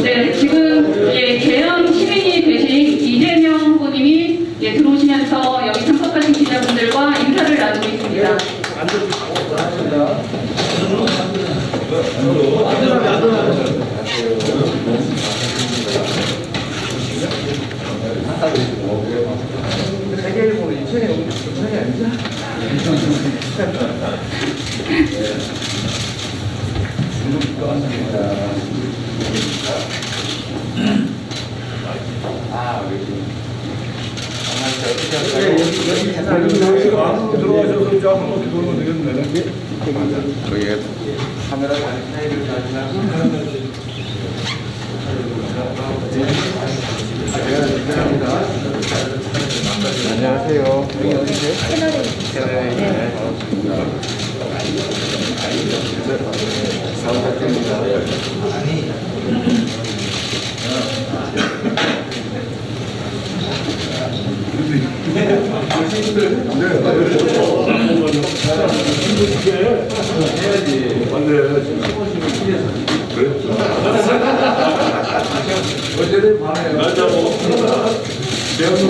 네, 지금 계엄 시민이 되신 이재명 후보님이 들어오시면서 여기 참석하신 기자분들과 인사를 나누고 있습니다. 세계일보 인천에 오는 게 아니죠? 들어가셔서 이제 한번 들어오면 되겠네. 저기 카메라 사이를 안녕하세요. 여기 어디세요? 채널에. 잘 부탁드립니다. 어제는 밤에 맞자고 대학로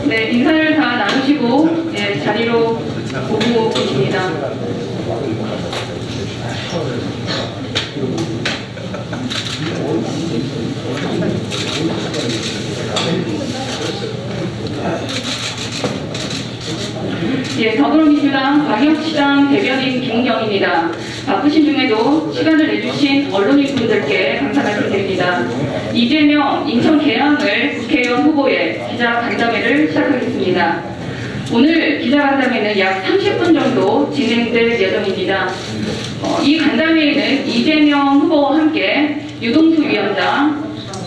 네, 인사를 다 나누시고 자리로 오고 계십니다. 더불어민주당 광역시장 대변인 김은경입니다. 바쁘신 중에도 시간을 내주신 언론인분들께 감사 말씀드립니다. 이재명 인천 계양을 국회의원 후보의 기자간담회를 시작하겠습니다. 오늘 기자간담회는 약 30분 정도 진행될 예정입니다. 이 간담회에는 이재명 후보와 함께 유동수 위원장,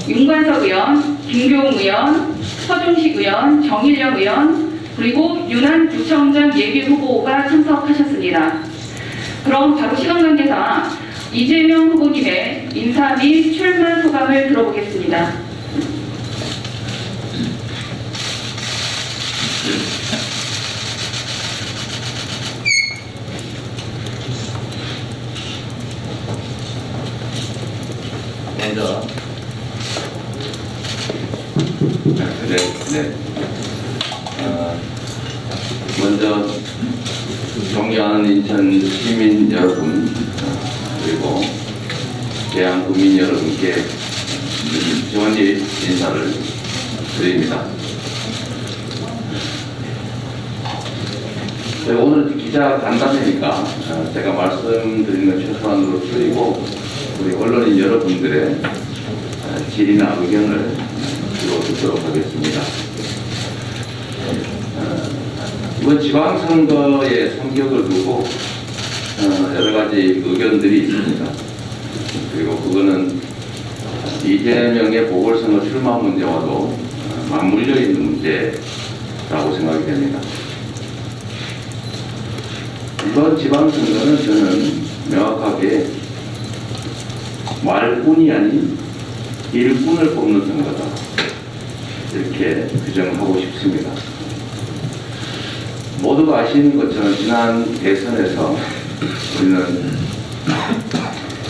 윤관석 의원, 김교웅 의원, 서종식 의원, 정일영 의원, 그리고 윤안구청장 예비후보가 참석하셨습니다. 그럼 바로 시간 관계상 이재명 후보님의 인사 및 출마 소감을 들어보겠습니다. 먼저 먼저 존경하는 인천 시민 여러분 그리고 계양 국민 여러분께 정원지 인사를 드립니다. 오늘 기자 간담회니까 제가 말씀드리는 최소한으로 줄이고 우리 언론인 여러분들의 질의나 의견을 주로 듣도록 하겠습니다. 이번 지방선거의 성격을 두고 여러 가지 의견들이 있습니다. 그리고 그거는 이재명의 보궐선거 출마 문제와도 맞물려 있는 문제라고 생각이 됩니다. 이번 지방선거는 저는 명확하게 말뿐이 아닌 일꾼을 뽑는 선거다. 이렇게 규정하고 싶습니다. 모두가 아시는 것처럼 지난 대선에서 우리는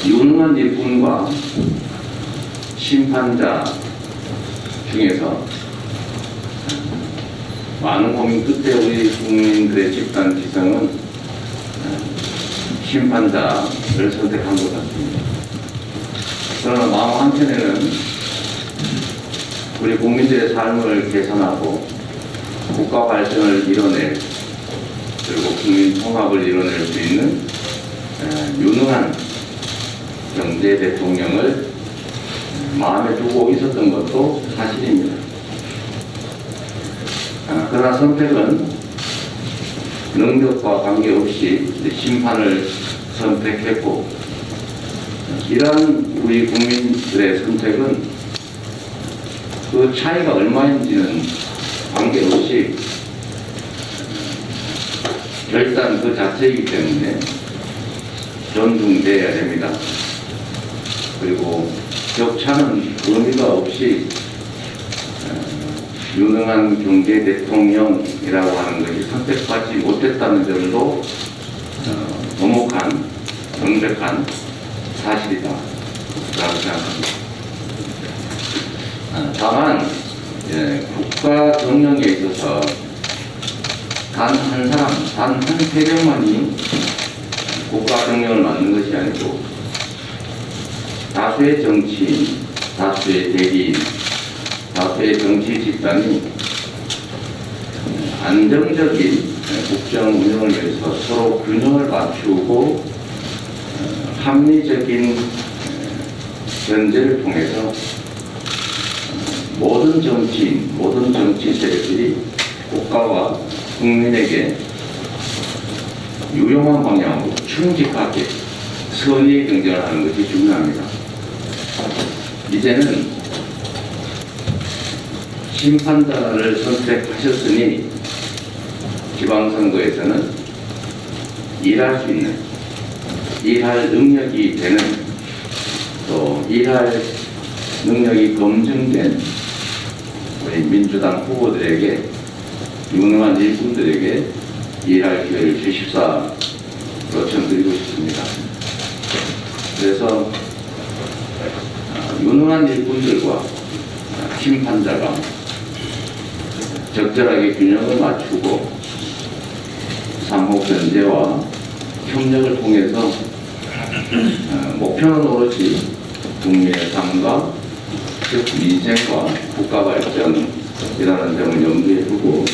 유능한 일꾼과 심판자 중에서 많은 고민 끝에 우리 국민들의 집단 지성은 심판자를 선택한 것 같습니다. 그러나 마음 한켠에는 우리 국민들의 삶을 개선하고 국가 발전을 이뤄낼 그리고 국민 통합을 이뤄낼 수 있는 유능한 경제 대통령을 마음에 두고 있었던 것도 사실입니다. 그러나 선택은 능력과 관계없이 심판을 선택했고, 이러한 우리 국민들의 선택은 그 차이가 얼마인지는 관계없이 결단 그 자체이기 때문에 존중돼야 됩니다. 그리고 격차는 의미가 없이 유능한 경제 대통령이라고 하는 것이 선택받지 못했다는 점도 엄혹한, 명백한 사실이다 라고 생각합니다. 다만 국가 경영에 있어서 단 한 사람, 단 한 세력만이 국가 경영을 맡는 것이 아니고 다수의 정치인, 다수의 대리인, 다수의 정치 집단이 안정적인 국정 운영을 위해서 서로 균형을 맞추고 합리적인 견제를 통해서 모든 정치인, 모든 정치 세력들이 국가와 국민에게 유용한 방향으로 충직하게 선의의 경쟁을 하는 것이 중요합니다. 이제는 심판자를 선택하셨으니 지방선거에서는 일할 수 있는, 일할 능력이 되는, 또 일할 능력이 검증된 우리 민주당 후보들에게, 유능한 일꾼들에게 일할 기회를 주십사 요청드리고 싶습니다. 그래서 유능한 일꾼들과 심판자가 적절하게 균형을 맞추고 상호 견제와 협력을 통해서 목표는 오로지 국민의 삶과 즉 민생과 국가 발전이라는 점을 염두에 두고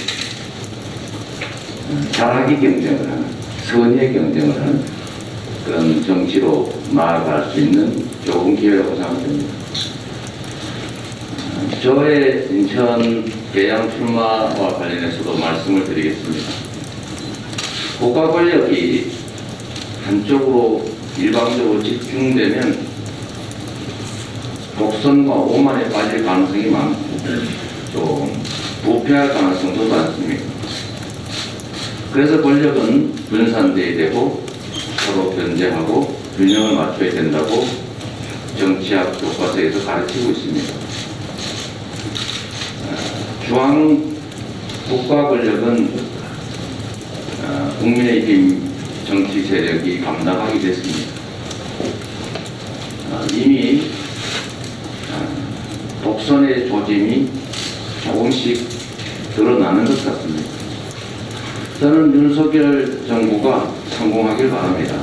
잘하기 경쟁을 하는, 선의의 경쟁을 하는 그런 정치로 나아갈 수 있는 좋은 기회라고 생각됩니다. 저의 인천 계양 출마와 관련해서도 말씀을 드리겠습니다. 국가 권력이 한쪽으로 일방적으로 집중되면 독선과 오만에 빠질 가능성이 많고 좀 부패할 가능성도 많습니다. 그래서 권력은 분산돼야 되고 서로 견제하고 균형을 맞춰야 된다고 정치학 교과서에서 가르치고 있습니다. 중앙 국가 권력은 국민의힘 정치 세력이 감당하게 됐습니다. 이미 독선의 조짐이 조금씩 드러나는 것 같습니다. 저는 윤석열 정부가 성공하길 바랍니다.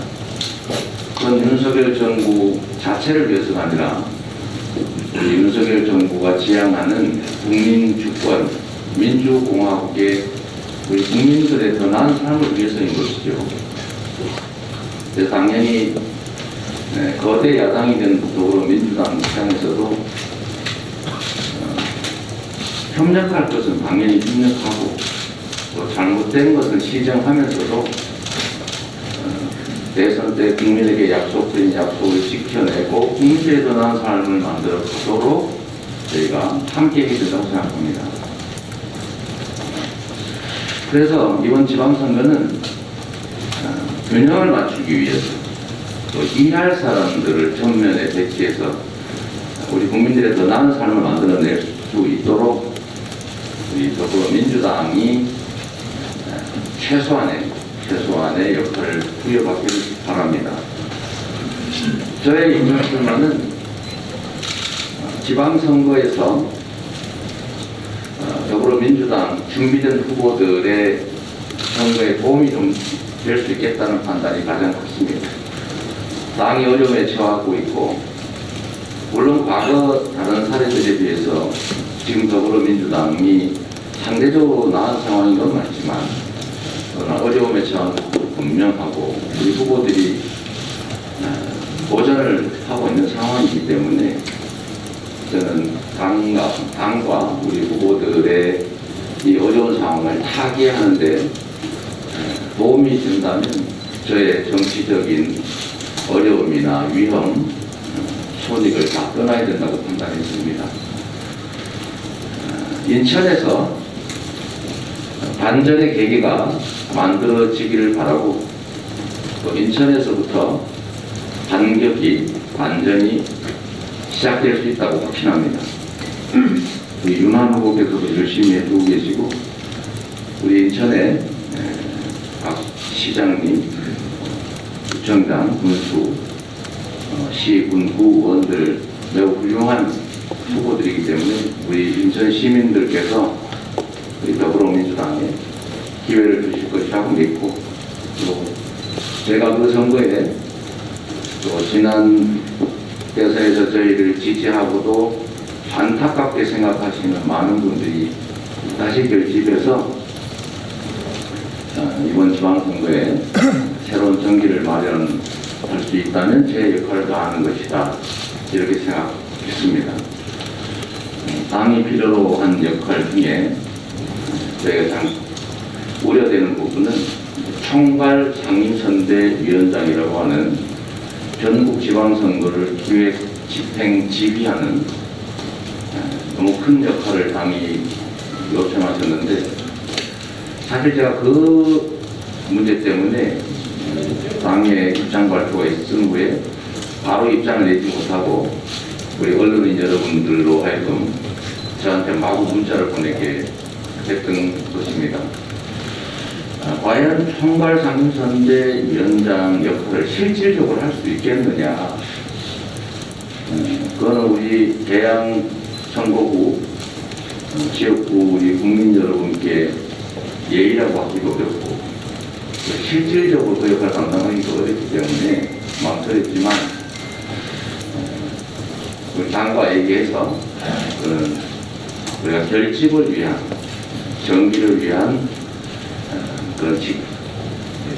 그건 윤석열 정부 자체를 위해서가 아니라 우리 윤석열 정부가 지향하는 국민주권, 민주공화국의 우리 국민들의 더 나은 삶을 위해서인 것이죠. 그래서 당연히 거대 야당이 된 더불어민주당 입장에서도 협력할 것은 당연히 협력하고 또 잘못된 것은 시정하면서도 대선 때 국민에게 약속드린 약속을 지켜내고 국민들의 더 나은 삶을 만들어 가도록 저희가 함께 해야 된다고 생각합니다. 그래서 이번 지방선거는 균형을 맞추기 위해서 또 일할 사람들을 전면에 배치해서 우리 국민들의 더 나은 삶을 만들어낼 수 있도록 우리 더불어민주당이 최소한의 역할을 부여받기를 바랍니다. 저의 인천 출마는 지방선거에서 더불어민주당 준비된 후보들의 선거에 도움이 좀 될 수 있겠다는 판단이 가장 컸습니다. 당이 어려움에 처하고 있고 물론 과거 다른 사례들에 비해서 지금 더불어민주당이 상대적으로 나은 상황인 건 맞지만 그러나 어려움에 처한 것도 분명하고 우리 후보들이 상황이기 때문에 저는 당과 우리 후보들의 이 어려운 상황을 타개하는데 도움이 된다면 저의 정치적인 어려움이나 위험, 손익을 다 떠나야 된다고 판단했습니다. 인천에서 반전의 계기가 만들어지기를 바라고 또 인천에서부터 반전이 시작될 수 있다고 확신합니다. 우리 윤한 후보께서도 열심히 해주고 계시고 우리 인천의 박 시장님, 구청장, 군수, 시, 군, 구 의원들 매우 훌륭한 후보들이기 때문에 우리 인천 시민들께서 우리 더불어민주당에 기회를 주실 것이라고 믿고 또 제가 그 선거에 또 지난 대선에서 저희를 지지하고도 안타깝게 생각하시는 많은 분들이 다시 결집해서 이번 지방선거에 새로운 정기를 마련할 수 있다면 제 역할을 다하는 것이다 이렇게 생각했습니다. 당이 필요로 한 역할 중에 저희가 참 우려되는 부분은 총괄 상임선대위원장이라고 하는 전국 지방선거를 기획, 집행, 지휘하는 너무 큰 역할을 당이 요청하셨는데 사실 제가 그 문제 때문에 당의 입장 발표가 있은 후에 바로 입장을 내지 못하고 우리 언론인 여러분들로 하여금 저한테 마구 문자를 보내게 했던 것입니다. 과연 총괄 상임선대위원장 역할을 실질적으로 할 수 있겠느냐. 그거는 우리 개항 선거구, 지역구 우리 국민 여러분께 예의라고 하기도 어렵고 실질적으로 그 역할을 감당하기도 어렵기 때문에 망설였지만 우리 당과 얘기해서 우리가 결집을 위한 정기를 위한 그런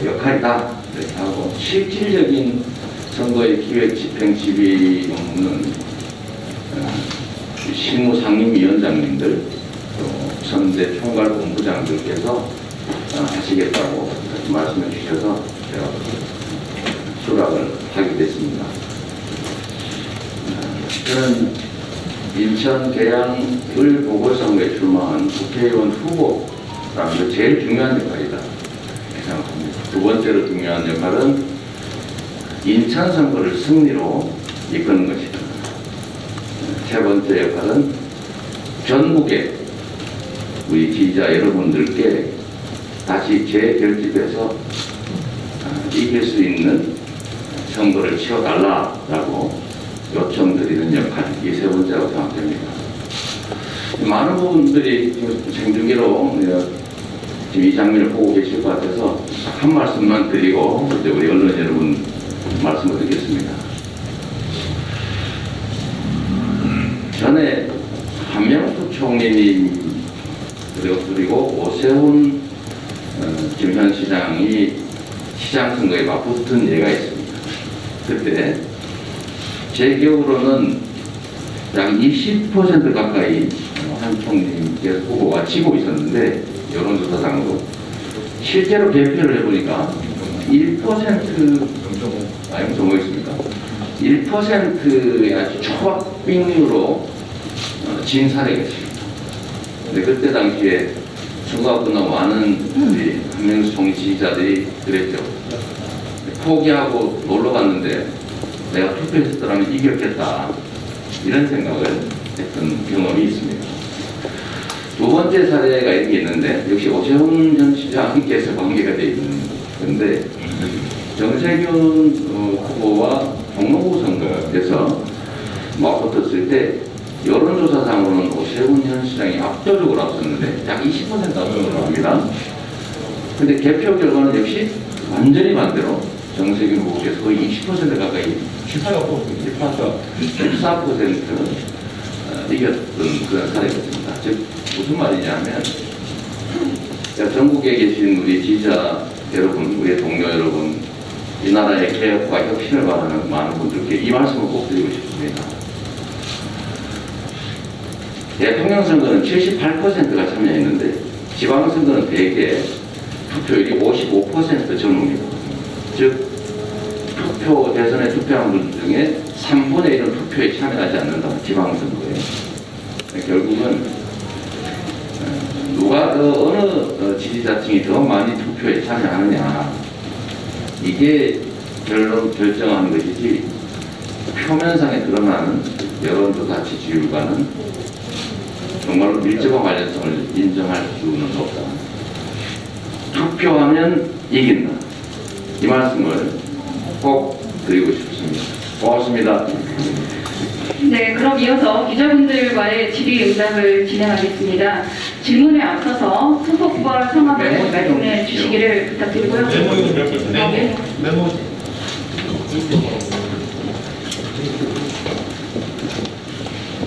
역할이다 이렇게 하고 실질적인 선거의 기획 집행 지휘 업무는 실무 상임위원장님들 또 선대 총괄 본부장들께서 하시겠다고 말씀해 주셔서 제가 수락을 하게 됐습니다. 저는 인천 계양을 보궐선거에 출마한 국회의원 후보라는 게 제일 중요한 역할이다 생각합니다. 두 번째로 중요한 역할은 인천 선거를 승리로 이끄는 것이다. 세 번째 역할은 전국의 우리 지지자 여러분들께 다시 재결집해서 이길 수 있는 선거를 치러달라라고 요청드리는 역할, 이 세 번째라고 생각됩니다. 많은 부분들이 지금 생중계로 지금 이 장면을 보고 계실 것 같아서 한 말씀만 드리고 이제 우리 언론 여러분 말씀을 드리겠습니다. 전에 한명숙 총리님 그리고 오세훈 지금 현 시장이 시장 선거에 맞붙은 예가 있습니다. 그때 제 기억으로는 약 20% 가까이 한 총리께서 후보가 치고 있었는데 여론조사상으로 실제로 개표를 해보니까 1% 0.5였습니다. 1%의 아주 초박빙으로 진 사례가 있습니다. 근데 그때 당시에 선거가 끝나고 많은 우리 한명숙 총리 지지자들이 그랬죠. 포기하고 놀러 갔는데 내가 투표했더라면 이겼겠다 이런 생각을 했던 경험이 있습니다. 두 번째 사례가 이렇게 있는데 역시 오세훈 전 시장께서 관계가 되어 있는 건데 정세균 후보와 종로구 선거에서 맞붙었을 때 여론조사상으로는 오세훈 현 시장이 압도적으로 앞섰는데 약 20% 앞섰다고 합니다. 근데 개표 결과는 역시 완전히 반대로 정세균 후보께서 거의 20% 가까이 14% 이겼던 그런 사례가 있습니다. 즉 무슨 말이냐면 전국에 계신 우리 지지자 여러분, 우리 동료 여러분 이 나라의 개혁과 혁신을 바라는 많은 분들께 이 말씀을 꼭 드리고 싶습니다. 대통령 선거는 78%가 참여했는데 지방선거는 대개 투표율이 55% 전후입니다. 즉 투표 대선에 투표한 분들 중에 3분의 1은 투표에 참여하지 않는다. 지방선거에. 결국은 누가 어느 지지자층이 더 많이 투표에 참여하느냐 이게 결정하는 것이지 표면상에 드러나는 여론조사 지지율과는 정말로 밀접한 관련성을 인정할 수는 없다. 투표하면 이긴다. 이 말씀을 꼭 드리고 싶습니다. 고맙습니다. 네, 그럼 이어서 기자분들과의 질의응답을 진행하겠습니다. 질문에 앞서서 소속과 성함을 말씀해 주시기를 부탁드리고요. 네.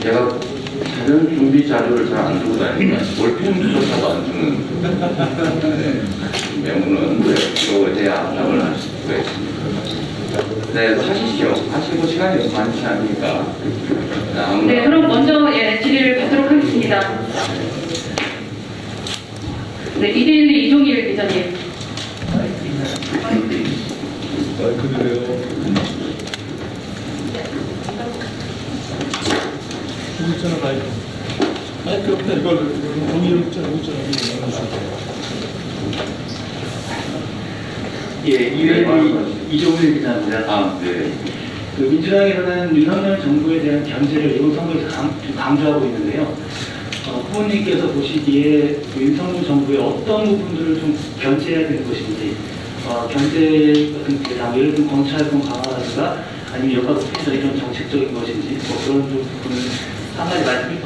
제가 사전 준비 자료를 잘 안 두고 다니니까 볼펜조차도 안 주는 메모는 필요해야 답을 할 수가 있습니다. 네, 하시죠. 하시고 시간이 많지 않으니까. 네, 그럼 먼저 질의를 받도록 하겠습니다. 네, 이데일리 이종일 기자님. 마이크 드려요. 있잖아, 마이크. 마이크 없다. 이걸 종이 있잖아. 예, 이종일 기자입니다. 아, 네. 그 민주당에서는 윤석열 정부에 대한 견제를 이번 선거에서 강조하고 있는데요. 후보님께서 보시기에 그 윤석열 정부의 어떤 부분들을 좀 견제해야 되는 것인지, 견제 같은 대상, 예를 들면 검찰권 강화라든가 아니면 여가부에서 이런 정책적인 것인지, 뭐 그런 부분을 한 가지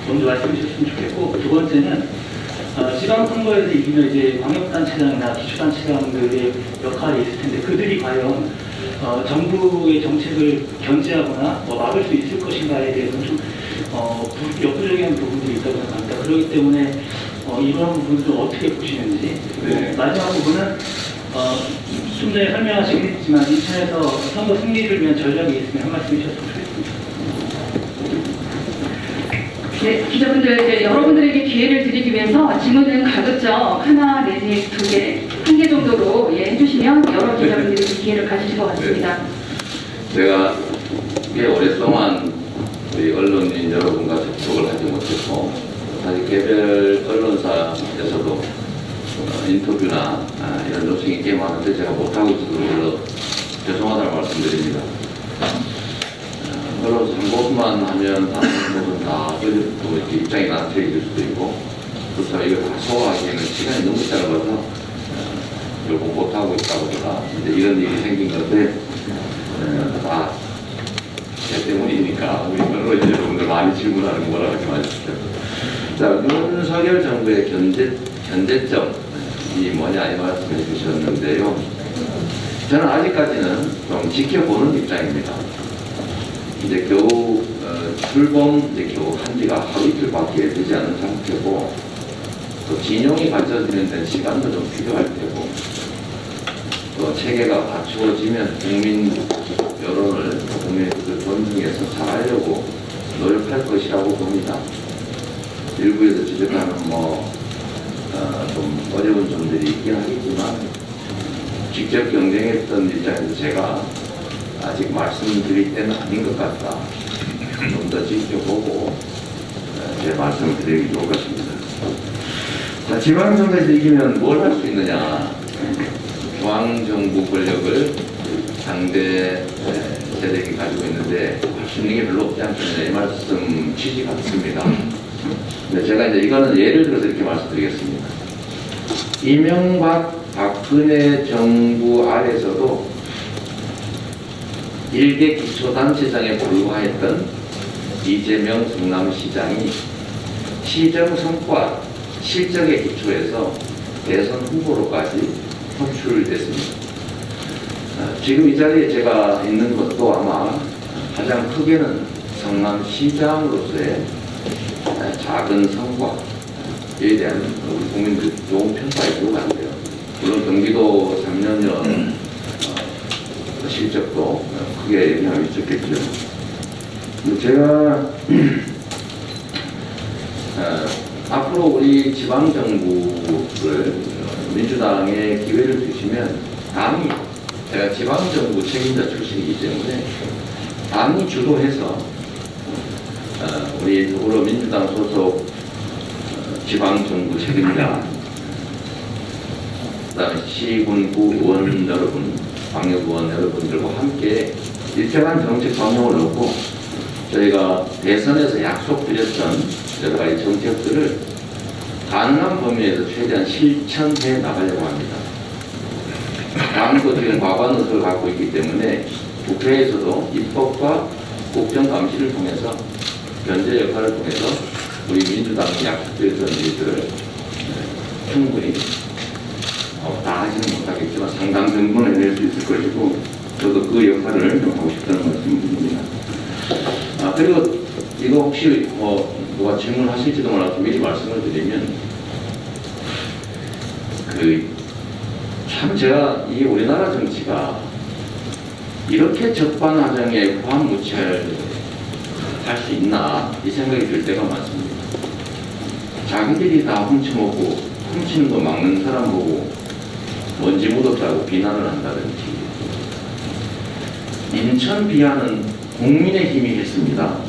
먼저 말씀해 주셨으면 좋겠고, 두 번째는 지방선거에서 이기면 이제 광역단체장이나 기초단체장들의 역할이 있을 텐데 그들이 과연 정부의 정책을 견제하거나 막을 수 있을 것인가에 대해서는 좀 역부족인 부분들이 있다고 생각합니다. 그렇기 때문에 이런 부분을 좀 어떻게 보시는지. 네. 마지막 부분은 좀 전에 설명하시겠지만 인천에서 선거 승리를 위한 전략이 있으면 한 말씀 해주셨으면 좋겠습니다. 네, 기자분들, 이제 여러분들에게 기회를 드리기 위해서 질문은 가급적 하나 내지 두 개, 한 개 정도로 해주시면 여러 기자분들이 기회를 가지실 것 같습니다. 제가 꽤 오랫동안 우리 언론인 여러분과 접촉을 하지 못했고 사실 개별 언론사에서도 인터뷰나 이런 요청이 꽤 많은데 제가 못하고 있어서 물론 죄송하다는 말씀드립니다. 언론사 한 곳만 하면 다른 곳은 다 또 이렇게 입장이 나눠질 수도 있고 그렇다고 이걸 다 소화하기에는 시간이 너무 짧아서 결국 못하고 있다고 보다 이제 이런 일이 생긴 건데 다 제 때문이니까 우리 언론인 여러분들 많이 질문하는 거 뭐라 하지 마십시오. 자, 윤석열 정부의 견제점이 뭐냐 이 말씀해 주셨는데요. 저는 아직까지는 좀 지켜보는 입장입니다. 이제 겨우 출범 이제 겨우 한 지가 하루 이틀밖에 되지 않은 상태고 또 진영이 갖춰지는 데는 시간도 좀 필요할 테고 또 체계가 갖추어지면 국민 여론을 국민의 뜻을 존중해서 잘하려고 노력할 것이라고 봅니다. 일부에서 지적하는 좀 어려운 점들이 있긴 하겠지만 직접 경쟁했던 입장에서 제가 아직 말씀드릴 때는 아닌 것 같다. 좀 더 지켜보고 제 말씀을 드리기 좋을 것 같습니다. 자, 지방선거에서 이기면 뭘 할 수 있느냐. 중앙정부 권력을 상대 세력이 가지고 있는데 할 수 있는 게 별로 없지 않겠느냐 이 말씀 취지 같습니다. 근데 제가 이제 이거는 예를 들어서 이렇게 말씀드리겠습니다. 이명박 박근혜 정부 아래서도 일개 기초단체장에 불과했던 이재명 성남시장이 시정 성과, 실적에 기초해서 대선 후보로까지 선출됐습니다. 지금 이 자리에 제가 있는 것도 아마 가장 크게는 성남시장으로서의 작은 성과에 대한 우리 국민들 좋은 평가에 들어간대요. 물론 경기도 3년 전 실적도 크게 영향을 미쳤겠죠. 제가 앞으로 우리 지방정부를 민주당에 기회를 주시면 당이, 제가 지방정부 책임자 출신이기 때문에 당이 주도해서 우리 더불어민주당 소속 지방정부 책임자, 그다음에 시군구 의원 여러분, 방역의원 여러분들과 함께 일정한 정책 방향을 놓고 저희가 대선에서 약속드렸던 여러 가지 정책들을 가능한 범위에서 최대한 실천해 나가려고 합니다. 당도 지금 과반 의석을 갖고 있기 때문에 국회에서도 입법과 국정감시를 통해서 견제 역할을 통해서 우리 민주당이 약속드렸던 일들을 충분히 다 하지는 못하겠지만 상당 정도는 해낼 수 있을 것이고 저도 그 역할을 좀 하고 싶다는 말씀드립니다. 그리고 이거 혹시 누가 질문하실지도 몰라서 미리 말씀을 드리면 참 제가 이 우리나라 정치가 이렇게 적반하장에 무한무치할 수 있나 이 생각이 들 때가 많습니다. 자기들이 다 훔쳐먹고 훔치는 거 막는 사람 보고 먼지 묻었다고 비난을 한다든지, 인천 비하는 국민의힘이 했습니다.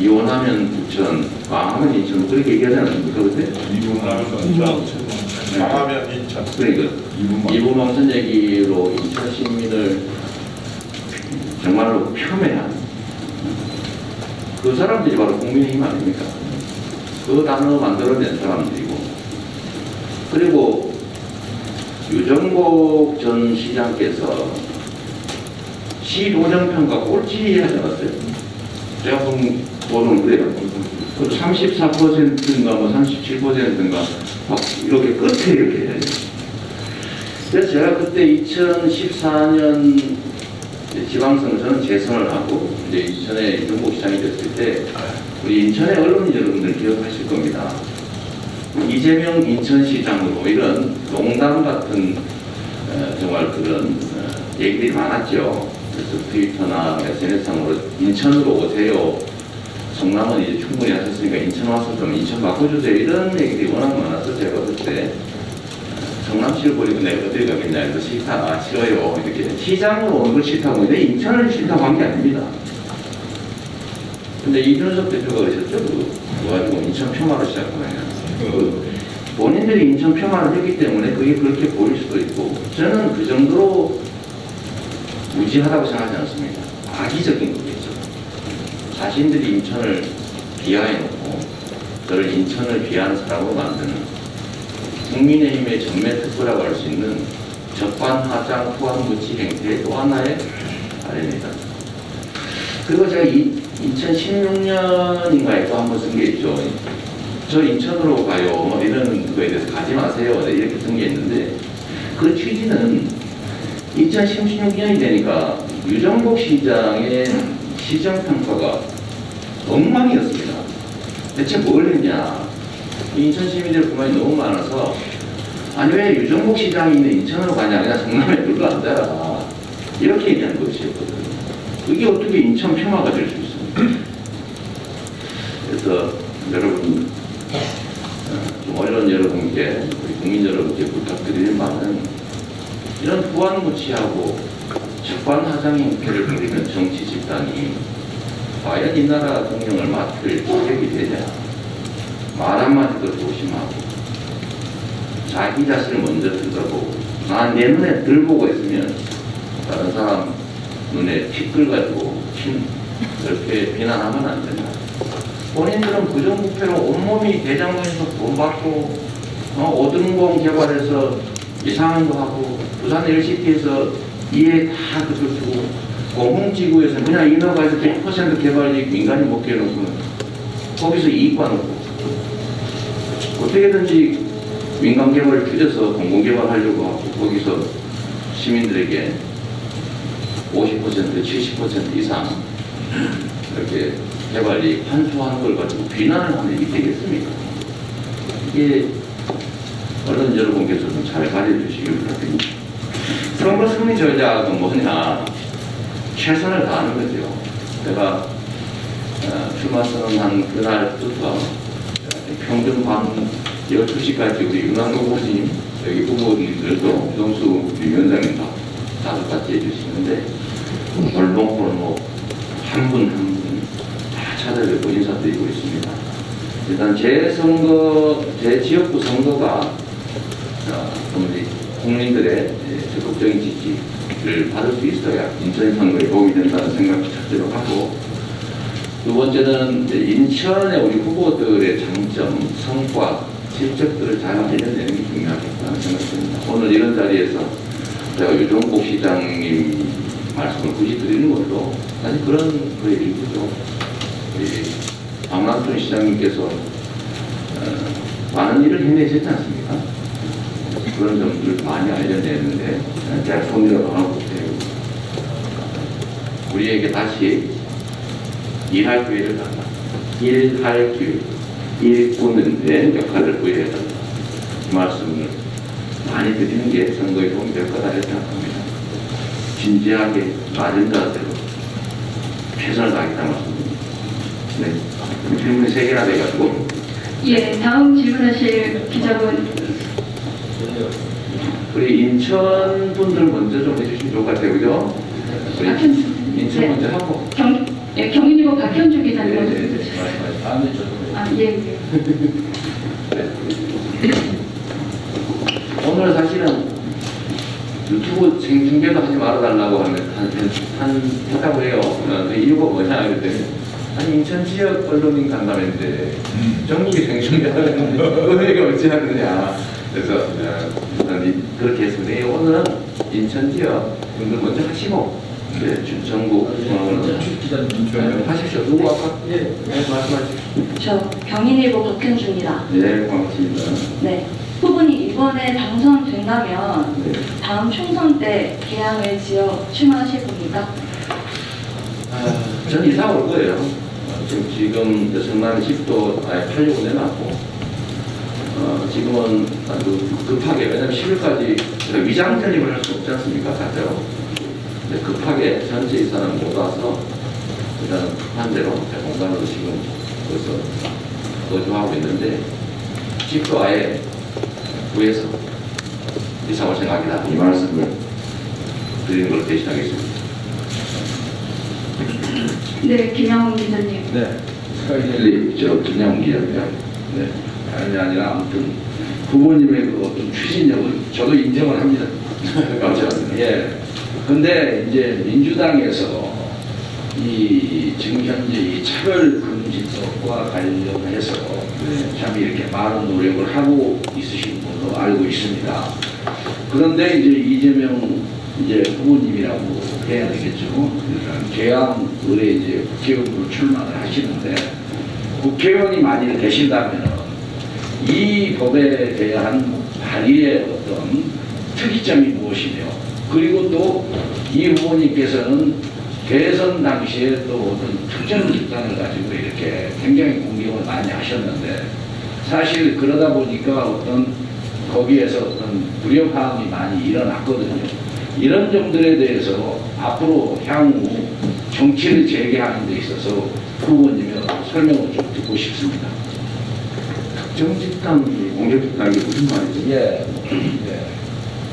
이원하면 부천, 망하면 인천, 그렇게 얘기하지 않습니까? 그때? 이분하면 인천, 망하면 인천. 그러니까 이분망선 얘기로 인천 시민을 정말로 폄훼한 그 사람들이 바로 국민의힘 아닙니까? 그 단어 만들어낸 사람들이고, 그리고 유정복 전 시장께서 시도정평가 꼴찌 하지 않았어요? 제가 보는 그래요. 34%인가 뭐 37%인가 막 이렇게 끝에 이렇게 해요. 그래서 제가 그때 2014년 지방선거 저는 재선을 하고 이제 인천에 유정복 시장이 됐을 때 우리 인천의 언론 여러분들 기억하실 겁니다. 이재명 인천시장으로 이런 농담 같은 정말 그런 얘기들이 많았죠. 그래서 트위터나 SNS상으로 인천으로 오세요. 성남은 이제 충분히 하셨으니까 인천 와서 좀 인천 바꿔주세요. 이런 얘기들이 워낙 많아서 제가 그때 성남시를 버리고 내가 어디 가겠냐 해서 싫다, 싫어요. 이렇게 시장으로 오는 걸 싫다고 했는데 인천을 싫다고 한 게 아닙니다. 근데 이준석 대표가 그러셨죠? 그래가지고 인천 폄하로 시작하면 본인들이 인천 폄하를 했기 때문에 그게 그렇게 보일 수도 있고, 저는 그 정도로 무지하다고 생각하지 않습니다. 악의적인 거겠죠. 자신들이 인천을 비하해놓고 저를 인천을 비하하는 사람으로 만드는 국민의힘의 전매 특보라고 할 수 있는 적반하장 후한무치 행태의 또 하나의 사례입니다. 그리고 제가 2016년인가에 또 한번 쓴 게 있죠. 저 인천으로 가요. 뭐 이런 거에 대해서 가지 마세요. 이렇게 쓴 게 있는데 그 취지는 2016년이 되니까 유정복 시장의 시정평가가 엉망이었습니다. 대체 뭘 했냐. 인천 시민들 불만이 너무 많아서 아니 왜 유정복 시장이 있는 인천으로 가냐, 그냥 성남에 놀러 앉아라, 이렇게 얘기한 것이었거든요. 그게 어떻게 인천 폄하가 될 수 있습니까? 그래서 여러분, 좀 어려운 여러분께, 우리 국민 여러분께 부탁드리는 바는 이런 후한무치하고 적반하장 행태를 부리는 정치 집단이 과연 이 나라 운영을 맡을 자격이 되냐. 말 한마디도 조심하고 자기 자신을 먼저 들여다보고, 내 눈에 들 보고 있으면 다른 사람 눈에 티끌가지고 그렇게 비난하면 안 된다. 본인들은 부정부패로 온몸이 대장동에서 돈 받고 오등봉 개발해서 이상한 거 하고 부산 LCT에서 이해 다 그걸 주고 공흥지구에서 그냥 인허가에서 100% 개발이익 민간이 먹게 해놓고 거기서 이익 봐놓고 어떻게든지 민간 개발을 줄여서 공공 개발하려고 하고 거기서 시민들에게 50%, 70% 이상 이렇게 개발이 환수하는 걸 가지고 비난을 하는 일이 되겠습니까? 이게 언론 여러분께서 좀 잘 가려주시길 바랍니다. 선거 승리 전략은 뭐냐? 최선을 다하는 거죠. 제가 출마 선언한 그날부터 평균 밤 12시까지 우리 윤한 후보님, 여기 후보님들도 정수 위원장님도 다들 같이 해주시는데 골목골목 한 분 한 분 다 찾아뵙고 인사드리고 있습니다. 일단 제 지역구 선거가 우리 국민들의 적극적인 지지를 받을 수 있어야 인천 선거에 도움이 된다는 생각을 첫째로 하고, 두 번째는 인천의 우리 후보들의 장점, 성과, 실적들을 잘 알려내는 게 중요하겠다는 생각이 듭니다. 오늘 이런 자리에서 제가 유종국 시장님 말씀을 굳이 드리는 것도 사실 그런 거의 일부죠. 박남춘 시장님께서 많은 일을 해내셨지 않습니까? 그런 점들을 많이 알려내는데 제가 손이라도 하나 보세요. 우리에게 다시 일할 기회를 달라. 일할 기회, 일꾼의 역할을 부여해야 된다. 이 말씀을 많이 드리는 게 선거에 도움이 될 거다 이렇게 생각합니다. 진지하게 맞은 자세로 최선을 다하겠다는 말씀입니다. 네. 질문이 3개나 돼가지고. 예, 다음 질문하실 기자분. 우리 인천 분들 먼저 좀 해주시면 좋을 것 같아요, 그죠? 우리 인천 네. 먼저 하고. 경인일보 박현주 기자님 먼저 네, 해주시죠. 다음에 저도. 아, 예. 오늘 사실은 유튜브 생중계도 하지 말아달라고 하면 했다고 해요. 그 이유가 뭐냐 그랬더니 아니 인천 지역 언론인 간담회인데 전국이 생중계하는데 그거 얘기가 어찌 하느냐. 그래서 일단 그렇게 해서 오늘은 인천 지역 분들 먼저 하시고 전국 기자님 하십시오. 누구 아까 말씀하십시오. 저 경인일보 박현주입니다. 네, 고맙습니다. 네. 후보님 이번에 당선된다면 네. 다음 총선 때 개항을 지어 출마하실 겁니까? 저는 이사 올 거예요. 지금 성남 집도 아예 팔려고 내놨고, 지금은 아주 급하게, 왜냐면 10일까지 위장 전입을 할 수 없지 않습니까? 다죠. 급하게 전체 이사는 못 와서 일단 급한 대로 공간으로 지금 벌써 거주하고 있는데, 집도 아예 구해서 이사 올 생각이다. 이 말씀을 드리는 걸 대신하겠습니다. 네, 김영훈 기자님. 네. 저 전향훈 기자입니다. 네. 다른 게 아니라 아무튼 후보님의 그 어떤 추진력을 저도 인정을 합니다. 감사합니다. 예. 근데 이제 민주당에서 이 지금 현재 이 차별금지법과 관련해서 참 이렇게 많은 노력을 하고 있으신 분도 알고 있습니다. 그런데 이제 이재명 이제 후보님이라고 해야 되겠죠. 개항을에 이제 국회의원으로 출마를 하시는데 국회의원이 만일 되신다면 이 법에 대한 발의의 어떤 특이점이 무엇이며, 그리고 또 이 후보님께서는 대선 당시에 또 어떤 특정 집단을 가지고 이렇게 굉장히 공격을 많이 하셨는데, 사실 그러다 보니까 어떤 거기에서 어떤 불협화음이 많이 일어났거든요. 이런 점들에 대해서 앞으로 향후 정치를 재개하는 데 있어서 후보님의 설명을 좀 듣고 싶습니다. 특정 집단, 공격 집단이 무슨 말이죠? 예. 예.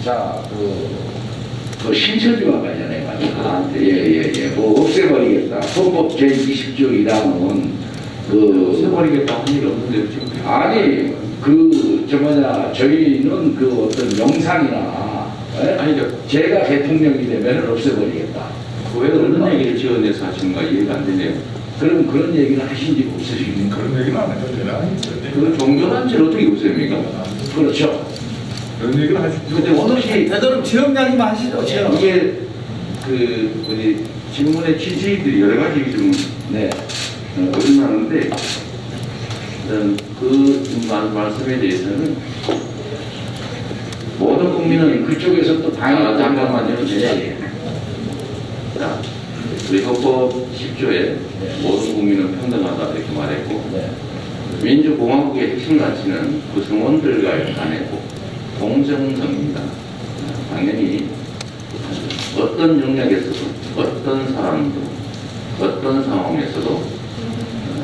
자, 그 신천지와 관련해 가지고 예. 뭐 없애버리겠다. 헌법 제20조 1항은 없애버리겠다 한 일 없는데요, 지금. 아니 저희는 그 어떤 영상이나 아니죠. 제가 대통령이 되면 없애버리겠다. 왜 그런 얘기를 지어내서 하시는 거 이해가 안 되네요. 그럼 그런 얘기를 하신 적 없으십니까? 그런 얘기는 안 해도 되나? 그 종교단체를 어떻게 없앱니까? 그렇죠. 그런 얘기를 하십시오. 근데 오늘이 되도록 지역장이만 하시죠. 이게 우리 질문의 취지들이 여러 가지 좀 네. 거듭나는데 그 말씀에 대해서는 모든 국민은 그쪽에서 또 방해가 잠깐만요. 예. 자, 우리 헌법 10조에 모든 국민은 평등하다 이렇게 말했고, 네. 민주공화국의 핵심 가치는 구성원들과의 간의 공정성입니다. 당연히 어떤 영역에서도 어떤 사람도 어떤 상황에서도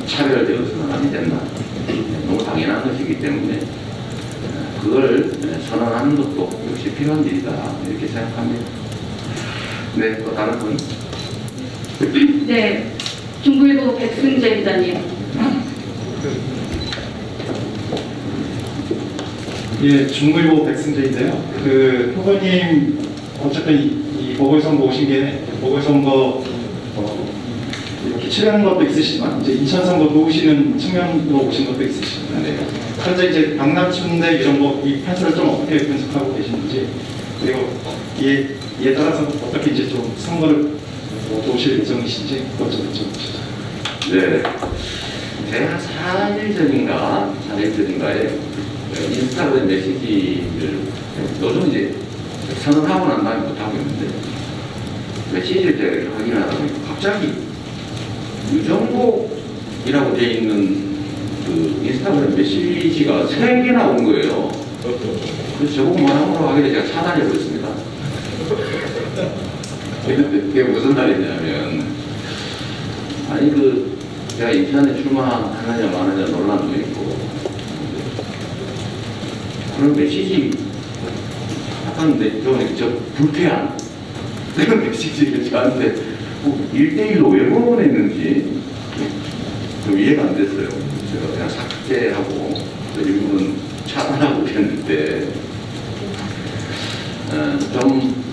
차별되어서는 안 된다. 너무 당연한 것이기 때문에 그걸 선언하는 것도 역시 필요한 일이다 이렇게 생각합니다. 네, 또 다른 분. 네, 중부일보 백승재 기자님. 예, 중부일보 백승재인데요. 그 후보님 어쨌든 이 보궐선거 오신 게 보궐선거 이렇게 치르는 것도 있으시지만 이제 인천 선거 도우시는 측면으로 오신 것도 있으시잖아요. 네. 현재 이제 강남춘대 이런 이 판세를 좀 어떻게 분석하고 계시는지, 그리고 이에 따라서 어떻게 이제 좀 선거를 도우실 예정이신지 그것 좀 여쭤보시죠. 네, 제가 4일전인가에 인스타그램 메시지를 요즘 이제 선언하고 난 다음에 못하고 있는데 메시지를 제가 이렇게 확인하다 보니까 갑자기 유정복이라고 되어 있는 그 인스타그램 메시지가 3개나 온 거예요. 그래서 저보고 뭐라고 하길래 제가 차단해버렸습니다. 그게 무슨 말이냐면, 아니 제가 인천에 출마하느냐 마느냐 논란도 있고 그런 메시지 약간 저 불쾌한 그런 메시지를 저한테 1대1로 왜 보냈는지 좀 이해가 안 됐어요. 제가 그냥 삭제하고 또 일부는 차단하고 그랬는데 좀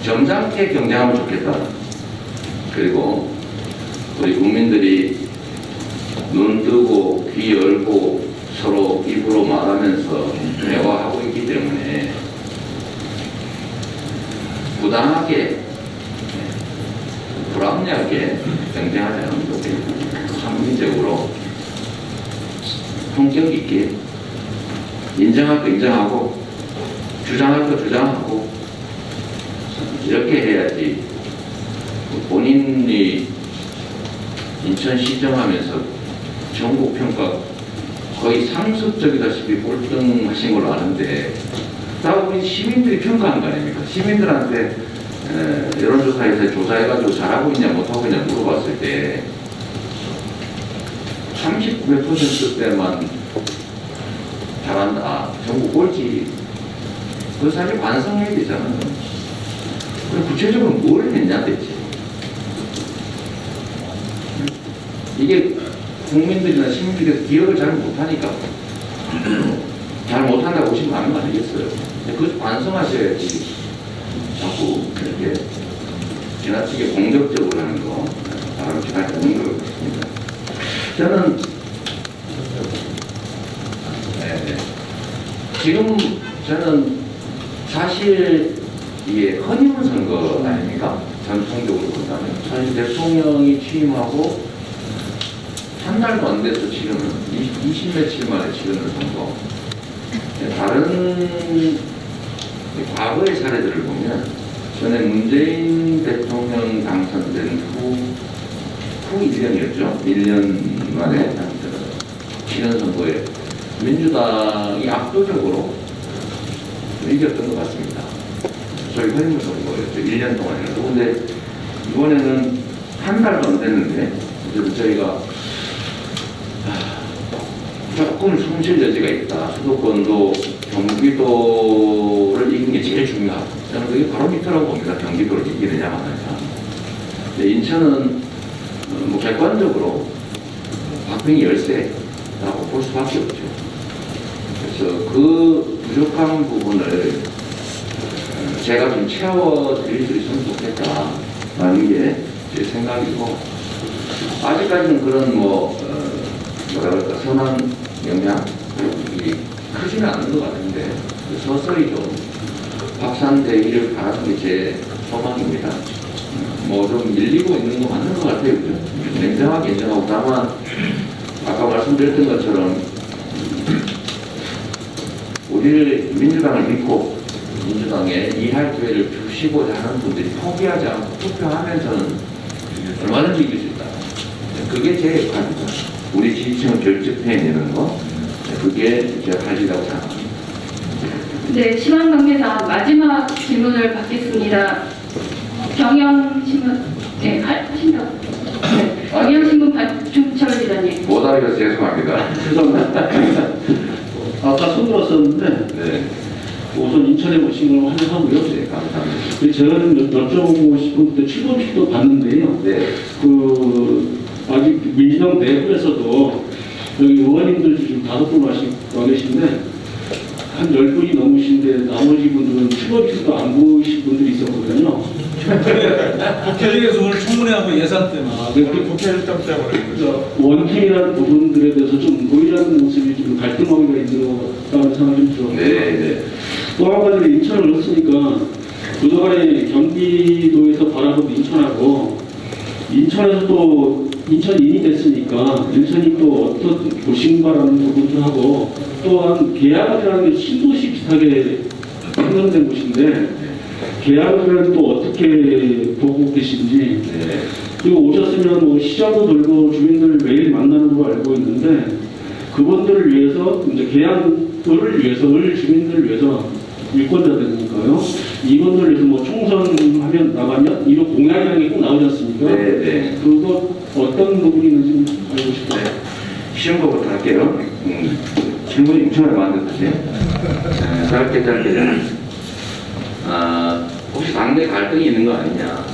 점잖게 경쟁하면 좋겠다. 그리고 우리 국민들이 눈 뜨고 귀 열고 서로 입으로 말하면서 대화하고 있기 때문에 부당하게 불합리하게 경쟁하지 않으면 좋겠다. 합리적으로 품격 있게 인정할 거 인정하고 주장할 거 주장하고 이렇게 해야지. 본인이 인천 시정하면서 전국 평가 거의 상습적이다시피 꼴등하신 걸로 아는데 다 우리 시민들이 평가한 거 아닙니까? 시민들한테 여론조사에서 조사해가지고 잘하고 있냐 못하고 있냐 물어봤을 때 39%대만 잘한다. 전국 꼴찌. 그 사실 반성해야 되잖아요. 그럼 구체적으로 뭘 했냐 대체. 이게 국민들이나 시민들께서 기억을 잘 못하니까 잘 못한다고 보시면 하는 거 아니겠어요? 그것을 반성하셔야지. 자꾸 이렇게 지나치게 공격적으로 하는 거 바람직하지 않는 것 같습니다. 저는 지금 저는 사실 이게 허니문 선거 아닙니까? 전통적으로 본다면 사실 대통령이 취임하고 한 달도 안 돼서 치르는 20 며칠 만에 치르는 선거. 다른 과거의 사례들을 보면 전에 문재인 대통령 당선된 후 1년이었죠. 1년 만에 치른 선거에 민주당이 압도적으로 이겼던 것 같습니다. 저희 허니문 선거였죠. 1년 동안이라도. 근데 이번에는 한 달도 안 됐는데 그래서 저희가 조금 손실 여지가 있다. 수도권도 경기도를 이기는 게 제일 중요하다. 저는 그게 바로 밑으라고 봅니다. 경기도를 이기느냐 마느냐. 인천은 뭐 객관적으로 박빙이 열세라고 볼 수밖에 없죠. 그래서 그 부족한 부분을 제가 좀 채워드릴 수 있으면 좋겠다라는 게 제 생각이고, 아직까지는 그런 뭐랄까 선한 영향이 크지는 않은 것 같은데 서서히 좀 확산되기를 바라는 게 제 소망입니다. 뭐 좀 밀리고 있는 거 맞는 것 같아요. 그죠? 냉정하게 인정하고, 다만 아까 말씀드렸던 것처럼 우리를 민주당을 믿고 민주당에 이할 기회를 주시고자 하는 분들이 포기하지 않고 투표하면 저는 얼마든지 이길 수 있다. 그게 제 역할입니다. 우리 지지층을 결집해내는 거, 그게 제가 할 일이라고 생각합니다. 네, 시간 관계상 마지막 질문을 받겠습니다. 경향신문, 네, 하신다고. 네, 경향신문 박준철 기자님. 못 알아서 죄송합니다. 죄송합니다. 아까 손들었었는데 네. 우선 인천에 오신 걸 환영하고요. 네, 감사합니다. 제가 좀 여쭤보고 싶은 데 출범식도 봤는데요. 네. 아직 민주당 내부에서도 여기 의원님들 지금 5분 와 계신데 한 10분이 넘으신데 나머지 분들은 출범식도 안 보이신 분들이 있었거든요. 국회에서 오늘 청문회하고 예산 때문에 국회 일정 때문에 원팀이라는 부분들에 대해서 좀 보이라는 모습이 좀 갈등하기가 있다는 생각이 좀 들었고요. 네. 또 한 가지로 인천을 넣었으니까 그동안에 경기도에서 바라본 인천하고 인천에서 또 인천인이 됐으니까 인천이 또 어떤 도시인가라는 부분도 하고 또한 계양이라는 게 신도시 비슷하게 형성된 곳인데 계양을 또 어떻게 보고 계신지 네. 그리고 오셨으면 뭐 시장도 돌고 주민들 매일 만나는 걸로 알고 있는데 그분들을 위해서 이제 계양을 위해서 을 주민들을 위해서 유권자들이니까요. 이분들을 위해서 뭐 총선하면 나가면 이런 공약이라는 게 꼭 나오지 않습니까? 네. 그거 어떤 부분이 있는지 좀 알고 싶어요. 네. 쉬운 거부터 할게요. 질문이 엄청나게 많은데 짧게. 혹시 당내 갈등이 있는 거 아니냐?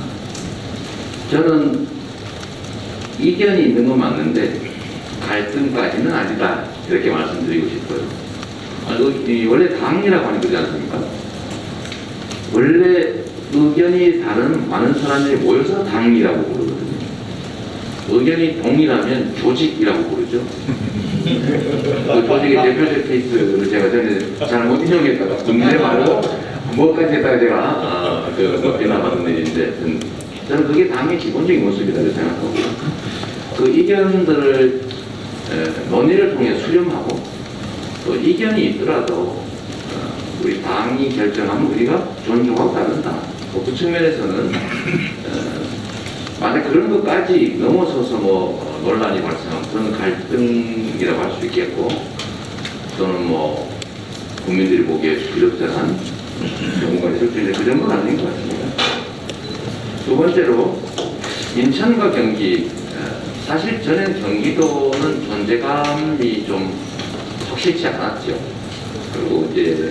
저는 이견이 있는 건 맞는데 갈등까지는 아니다. 이렇게 말씀드리고 싶어요. 원래 당이라고 하는 거지 않습니까? 원래 의견이 다른 많은 사람들이 모여서 당이라고 부르거든요. 의견이 동일하면 조직이라고 부르죠. 그 조직의 대표적 케이스를 제가 전에 잘못 인용했다가 군대 말고 뭐까지 했다가 제가 비난받은 일인데 저는 그게 당의 기본적인 모습이라고 생각하고 그 이견들을 논의를 통해 수렴하고 또 이견이 있더라도 우리 당이 결정하면 우리가 존중하고 따른다. 그 측면에서는 만약 그런 것까지 넘어서서 뭐 논란이 발생하면 그런 갈등이라고 할 수 있겠고 또는 뭐 국민들이 보기에 부적절한 경우가 있을 수 있는데 그 정도는 아닌 것 같습니다. 두 번째로 인천과 경기 사실 저는 경기도는 존재감이 좀 확실치 않았죠. 그리고 이제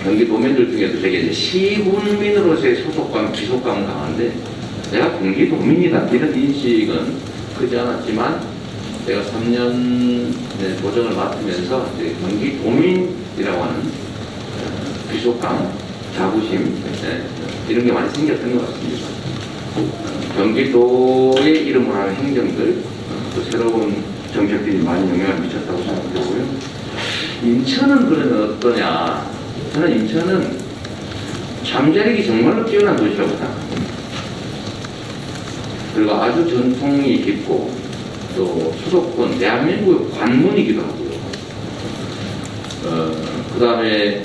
경기도민들 중에도 되게 이제 시군민으로서의 소속감, 기속감은 강한데 내가 경기도민이다 이런 인식은 크지 않았지만 내가 3년 도정을 맡으면서 이제 경기도민이라고 하는 귀속감, 자부심 이런 게 많이 생겼던 것 같습니다. 경기도의 이름으로 하는 행정들 또 새로운 정책들이 많이 영향을 미쳤다고 생각되고요. 인천은 그러면 어떠냐? 저는 인천은 잠재력이 정말로 뛰어난 도시라고 생각합니다. 그리고 아주 전통이 깊고 또 수도권 대한민국의 관문이기도 하고요. 그 다음에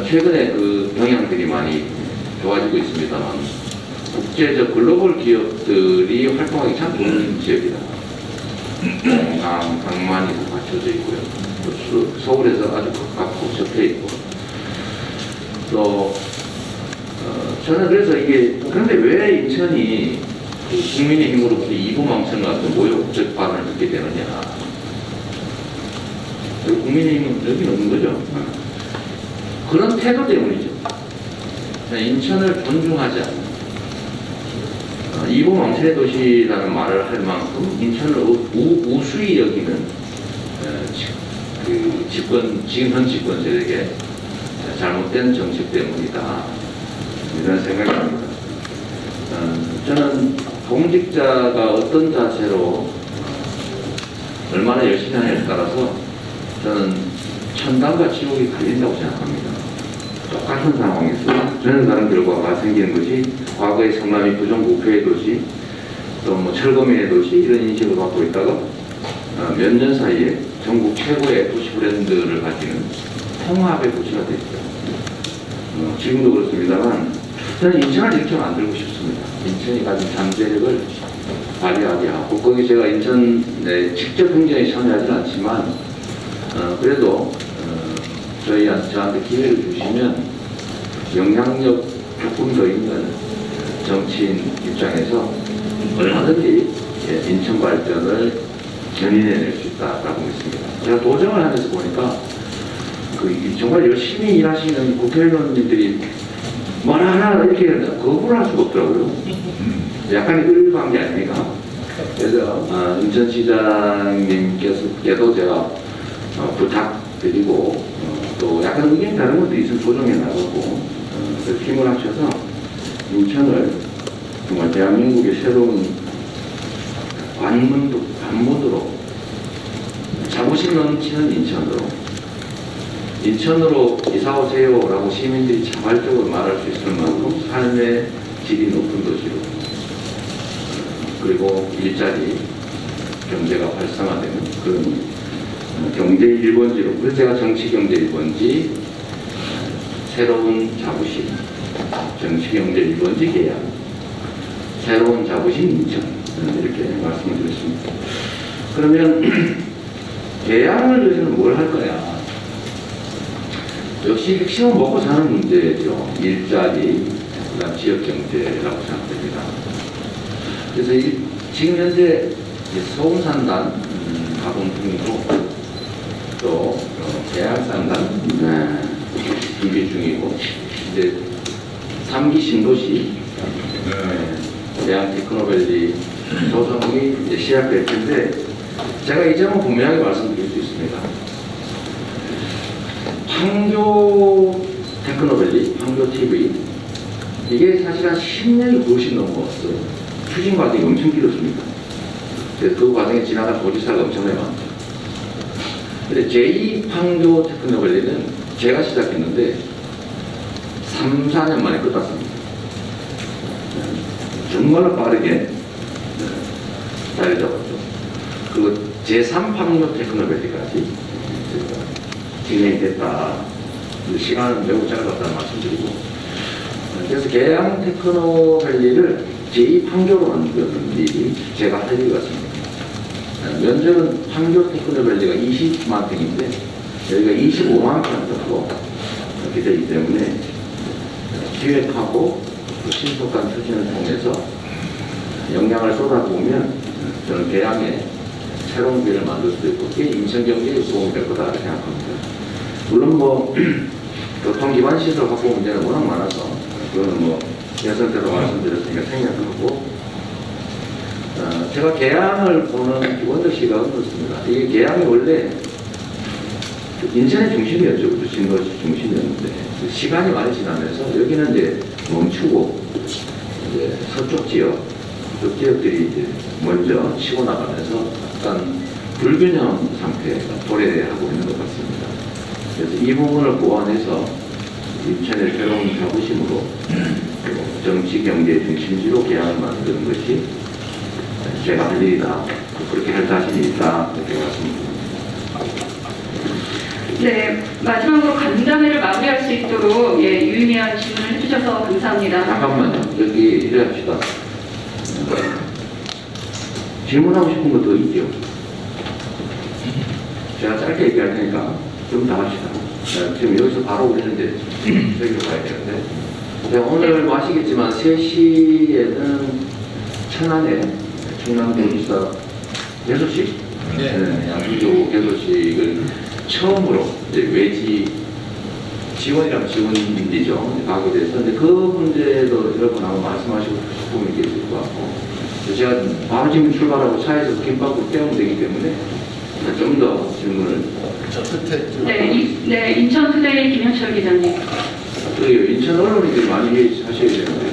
최근에 그 경향들이 많이 좋아지고 있습니다만 국제적 글로벌 기업들이 활동하기 참 좋은 지역이다. 강만이 다 갖춰져 있고요. 또 서울에서 아주 가깝고 접해 있고 또 저는 그래서 이게 그런데 왜 인천이 국민의힘으로부터 이부망청 같은 모욕적 발언을 듣게 되느냐. 국민의힘은 여기 없는 거죠. 그런 태도 때문이죠. 인천을 존중하지 않는 이부망천의 도시라는 말을 할 만큼 인천을 우수히 여기는 지금 현 집권 세력의 잘못된 정책 때문이다. 이런 생각입니다. 저는 공직자가 어떤 자세로 얼마나 열심히 하느냐에 따라서 저는 천당과 지옥이 갈린다고 생각합니다. 똑같은 상황에서 전혀 다른 결과가 생기는 것이 과거의 성남이 부정부패의 도시 또 뭐 철거민의 도시 이런 인식을 갖고 있다가 몇 년 사이에 전국 최고의 도시 브랜드를 가지는 통합의 도시가 됐죠. 지금도 그렇습니다만 저는 인천을 이렇게 만들고 싶습니다. 인천이 가진 잠재력을 발휘하게 하고 거기 제가 인천에 직접 행정에 참여하지는 않지만 그래도 저한테 기회를 주시면 영향력 조금 더 있는 정치인 입장에서 얼마든지 인천 발전을 견인해낼 수 있다라고 믿습니다. 제가 도정을 하면서 보니까 정말 열심히 일하시는 국회의원님들이 뭐라 하나 이렇게 거부를 할 수가 없더라고요. 약간 을방기 아닙니까? 그래서 인천시장님께서도 제가 부탁드리고 또 약간 의견이 다른 것도 있으면 조정해 나가고 힘을 합쳐서 인천을 정말 대한민국의 새로운 관문으로 자부심 넘치는 인천으로 이사 오세요라고 시민들이 자발적으로 말할 수 있을 만큼 삶의 질이 높은 도시로, 그리고 일자리 경제가 활성화되는 그런 경제 1번지로, 그래서 제가 정치 경제 1번지, 새로운 자부심, 정치 경제 1번지 계약, 새로운 자부심 인천, 이렇게 말씀을 드렸습니다. 그러면 계양을 위해서는 뭘 할 거야? 역시 핵심은 먹고 사는 문제죠. 일자리, 그다음 지역 경제라고 생각됩니다. 그래서 지금 현재 서운산단 가동 중이고, 또 계양산단 준비 중이고, 이제 3기 신도시 계양 테크노밸리 조성이 이제 시작될 텐데, 제가 이 점은 분명하게 말씀드릴 수 있습니다. 판교 테크노밸리, 판교 TV, 이게 사실 한 10년이 훨씬 넘어왔어요. 추진 과정이 엄청 길었습니다. 그래서 그 과정에 지나간 도지사가 엄청나게 많죠. 근데 제2 판교 테크노밸리는 제가 시작했는데 3, 4년 만에 끝났습니다. 정말로 빠르게 자리 잡았죠. 그리고 제3 판교 테크노밸리까지 진행이 됐다. 시간은 매우 짧았다는 말씀드리고, 그래서 계양 테크노밸리를 제2 판교로 만드는 일이 제가 할 일 같습니다. 면적은 판교 테크노밸리가 20만 평인데 여기가 25만 평 정도 이렇게 되기 때문에 기획하고 신속한 추진을 통해서 역량을 쏟아보면 저는 계양에 새로운 길을 만들 수도 있고, 그게 인천 경제에 도움이 될 거다 생각합니다. 물론 교통 기반 시설 확보 문제는 워낙 많아서 그거는 예선 때도 말씀드렸으니까 생략하고, 제가 계양을 보는 기본적 시각은 그렇습니다. 이게 계양이 원래 인천의 중심이었죠. 신도시 중심이었는데 시간이 많이 지나면서 여기는 이제 멈추고 이제 서쪽 지역들이 이제 먼저 치고 나가면서 약간 불균형 상태가 도래하고 있는 것 같습니다. 그래서 이 부분을 보완해서 인천의 새로운 자부심으로 정치 경제 중심지로 계양을 만드는 것이 제가 할 일이다. 그렇게 할 자신이 있다. 이렇게 말씀드립니다. 네, 마지막으로 간담회를 마무리할 수 있도록 유의미한 질문을 해주셔서 감사합니다. 잠깐만요. 여기 이래 합시다. 질문하고 싶은 거 더 있죠? 제가 짧게 얘기할 테니까 좀 더 합시다. 지금 여기서 바로 우리는 이제 저기로 가야 되는데, 제가 오늘 아시겠지만 3시에는 천안에 충남도지사 개소식, 양주교 개소식을 처음으로 이제 외지 지원이랑 지원이죠. 가게 돼서, 근데 그 문제도 여러분하고 말씀하시고 싶은 부분이 계실 것 같고, 제가 바로 지금 출발하고 차에서 김밥을 때우면 되기 때문에 좀 더 질문을. 저 끝에. 네, 인천투데이 김현철 기자님. 그래요. 인천 언론인들이 많이 하셔야 되는데.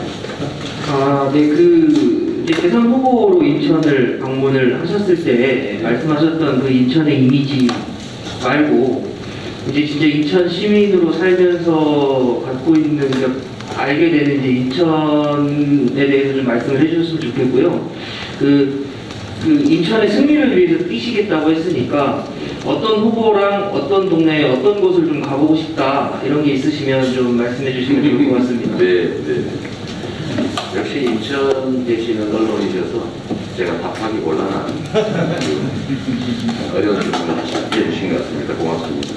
이제 대선 후보로 인천을 방문을 하셨을 때 말씀하셨던 그 인천의 이미지 말고, 이제 진짜 인천 시민으로 살면서 갖고 있는, 알게 되는 이제 인천에 대해서 좀 말씀을 해주셨으면 좋겠고요. 인천의 승리를 위해서 뛰시겠다고 했으니까 어떤 후보랑 어떤 동네에 어떤 곳을 좀 가보고 싶다, 이런 게 있으시면 좀 말씀해 주시면 좋을 것 같습니다. 네. 역시 인천 계시는 언론이셔서 제가 답하기 곤란한 어려운 질문을 해주신 것 같습니다. 고맙습니다.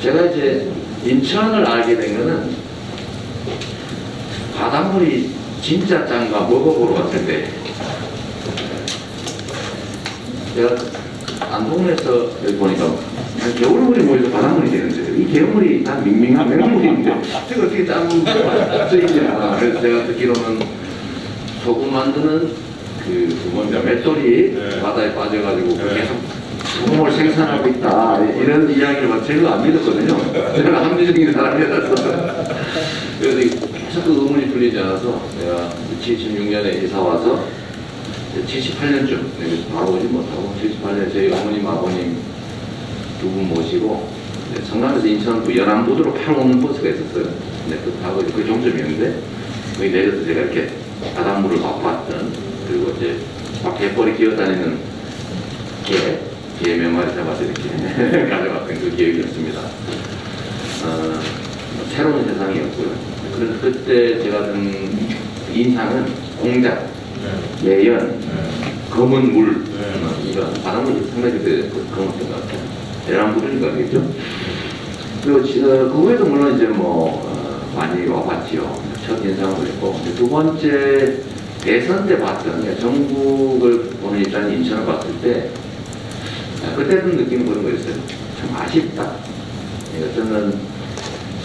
제가 이제 인천을 알게 된 거는 바닷물이 진짜 짠가 먹어보러 왔을 때 제가 안동에서 여기 보니까 겨울물이 모여서 바닷물이 되는데 이 개울물이 다 밍밍한 맹물인데 제가 어떻게 짠 쓰이냐. 그래서 제가 듣기로는 소금 만드는 그 뭔가 맷돌이 바다에 빠져가지고 계속 소금을 생산하고 있다 이런 이야기를 막 제가 안 믿었거든요. 제가 합리적인 사람이라서 그래서 계속 그 의문이 풀리지 않아서 제가 76년에 이사 와서 78년쯤 바로 오지 못하고 78년에 저희 어머님 아버님 두 분 모시고 성남에서 인천부 연안부두로 바로 오는 버스가 있었어요. 근데 그 바로 그 종점이었는데 거기 내려서 제가 이렇게 바닷물을 맛봤던, 그리고 이제 막 갯벌이 기어다니는 개 몇 마리 잡아서 이렇게 가져갔던 그 기억이었습니다. 새로운 세상이었고요. 그래서 그때 제가 든 인상은 공작, 예연, 검은 물, 이런 바닷물이 상당히 그때 검었던 것 같아요. 연안부두니까 그겠죠. 그리고 그 후에도 물론 이제 많이 와봤지요. 첫 인상을 했고, 두 번째 대선 때 봤던, 전국을 보는 입장에 인천을 봤을 때, 그때도 느끼는 그런 거였어요. 참 아쉽다. 저는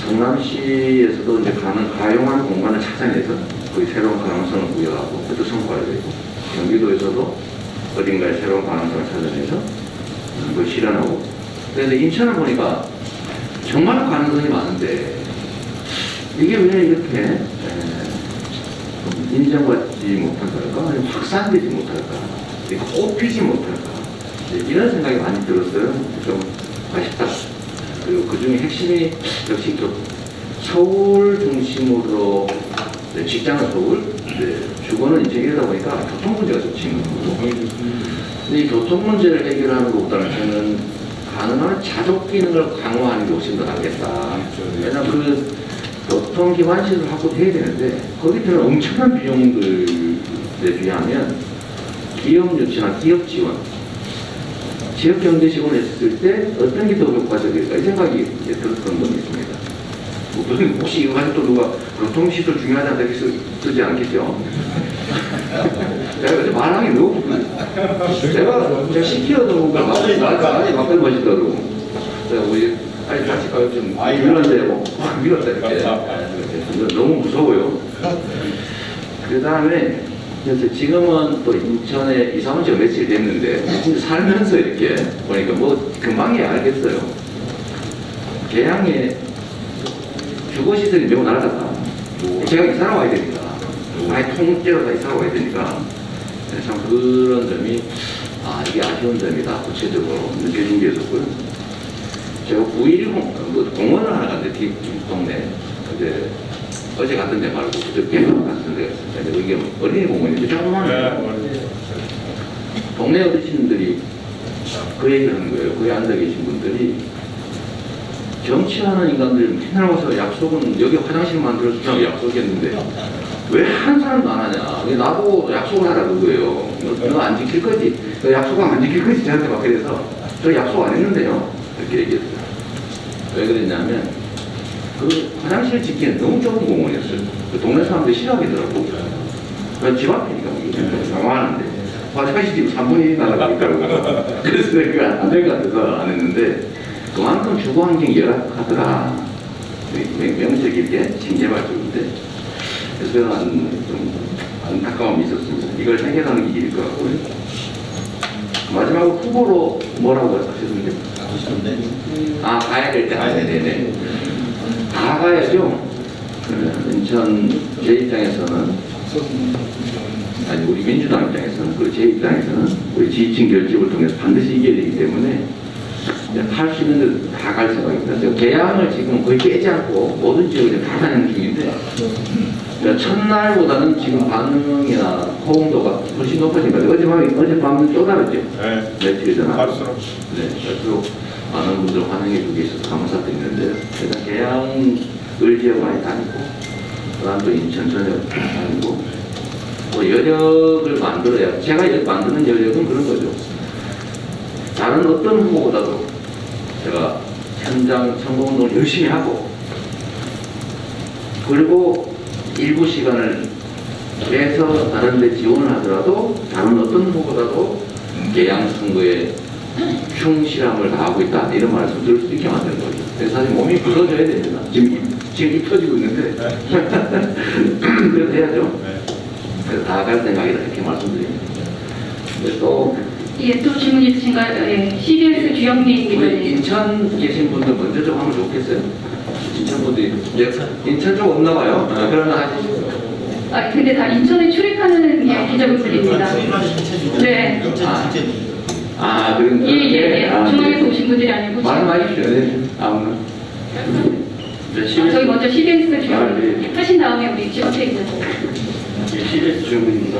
성남시에서도 이제 가용한 공간을 찾아내서 거기 새로운 가능성을 부여하고, 그것도 성과를 내고, 경기도에서도 어딘가에 새로운 가능성을 찾아내서 그걸 실현하고, 그런데 인천을 보니까 정말 가능성이 많은데, 이게 왜 이렇게 인정받지 못할까? 아니면 확산되지 못할까? 꽃피지 못할까? 이런 생각이 많이 들었어요. 좀 아쉽다. 그리고 그 중에 핵심이 역시 서울 중심으로 직장은 서울, 주거는 인천 이러다 보니까 교통 문제가 좀 지는 거고. 근데 이 교통 문제를 해결하는 것보다는 저는 가능한 자족 기능을 강화하는 게 훨씬 더 낫겠다. 왜냐하면 그 교통 기반 시설을 확보해야 되는데 거기 들은 엄청난 비용들에 비하면 기업 유치나 기업 지원, 지역 경제 지원을 했을 때 어떤 게 더 효과적일까 이 생각이 들었던 건 있습니다. 혹시 이거 가지고 또 누가 교통시설 중요하지 않다 이렇게 쓰지 않겠죠? 내가 요즘 말하기 너무 제가 시키어도 말이 바꿔 멋있더라고. 제가 우리 아니 같이 좀 밀었는데 확 밀었다 이렇게 너무 무서워요. 그 다음에 그래서 지금은 또 인천에 이사 온 지가 며칠 됐는데 진짜 살면서 이렇게 보니까 금방이야 알겠어요. 계양에 주거시설이 매우 날아갔다. 제가 이사를 와야 되니까 아예 통째로 다 이사를 와야 되니까 참 그런 점이 이게 아쉬운 점이다 구체적으로 느껴진 게 있었고요. 제가 9.10 공원을 하나 갔는데 뒷 동네 어제 갔던 데 말고 그저께 갔던 데가 있었는데 이게 어린이 공원인데 조그만 동네 어르신들이 그 얘기를 하는 거예요. 거기 앉아 계신 분들이 정치하는 인간들 맨날 와서 약속은 여기 화장실 만들어주자고 약속했는데 왜 한 사람도 안 하냐. 나도 약속을 하라 그거예요. 너 안 지킬 거지. 너 약속은 안 지킬 거지. 저한테 막 그래서 저 약속 안 했는데요. 이렇게 얘기했어요. 왜 그랬냐면 그 화장실 짓기엔 너무 좁은 공원이었어요. 그 동네 사람들이 싫어하더라고. 집 앞이니까 당황하는데 화장실이 3분의 1 나가고 있더라고. 그래서 내가 안 될 것 같아서 안 했는데 그만큼 주거 환경이 열악하더라. 명색있게 징계발적인데 그래서 저는 좀 안타까움이 있었습니다. 이걸 해결하는 길일 것 같고요. 마지막으로 후보로 뭐라고 하셨는데? 가야 될 때. 네네. 다 가야죠. 인천 제 입장에서는 우리 민주당 입장에서는 그리고 제 입장에서는 우리 지지층 결집을 통해서 반드시 이겨야 되기 때문에 할 수 있는 데 다 갈 생각입니다. 계양을 지금 거의 깨지 않고 모든 지역을 다 다니는 중인데 첫날보다는 지금 반응이나 호응도가 훨씬 높아진 것 같아요. 어젯밤은 또 다르죠. 네. 며칠 전 갈수록. 그래서 많은 분들 환영해 주고 있어서 감사드리는데 일단 계양을 지역 많이 다니고 그다음 또 인천 전역 다니고 여력을 만들어야 제가 만드는 여력은 그런 거죠. 다른 어떤 후보보다도 제가 현장 선거운동을 열심히 하고 그리고 일부 시간을 빼서 다른 데 지원을 하더라도 다른 어떤 후보보다도 개양 선거에 충실함을 다하고 있다 이런 말씀 들을 수 있게 만드는 거죠. 그래서 사실 몸이 굳어져야 됩니다. 지금 입 터지고 있는데 그래도 해야죠. 그래서 다가갈 생각이다 이렇게 말씀드립니다. 또 예, 또 질문 있으신가요? 예, CBS 주영민 우리 기자님. 인천 계신 분들 먼저 좀 하면 좋겠어요. 인천 분들이 인천 쪽 없나 봐요. 그러면 하시죠. 아, 근데 다 인천에 출입하는 기자분들입니다. 네. 그런 예. 중앙에서 오신 분들이 아니고. 말씀하십시오. 네. 아무나. 저희 먼저 CBS 주영민 하신 다음에 우리 지원태 기자님. CBS 주영민입니다.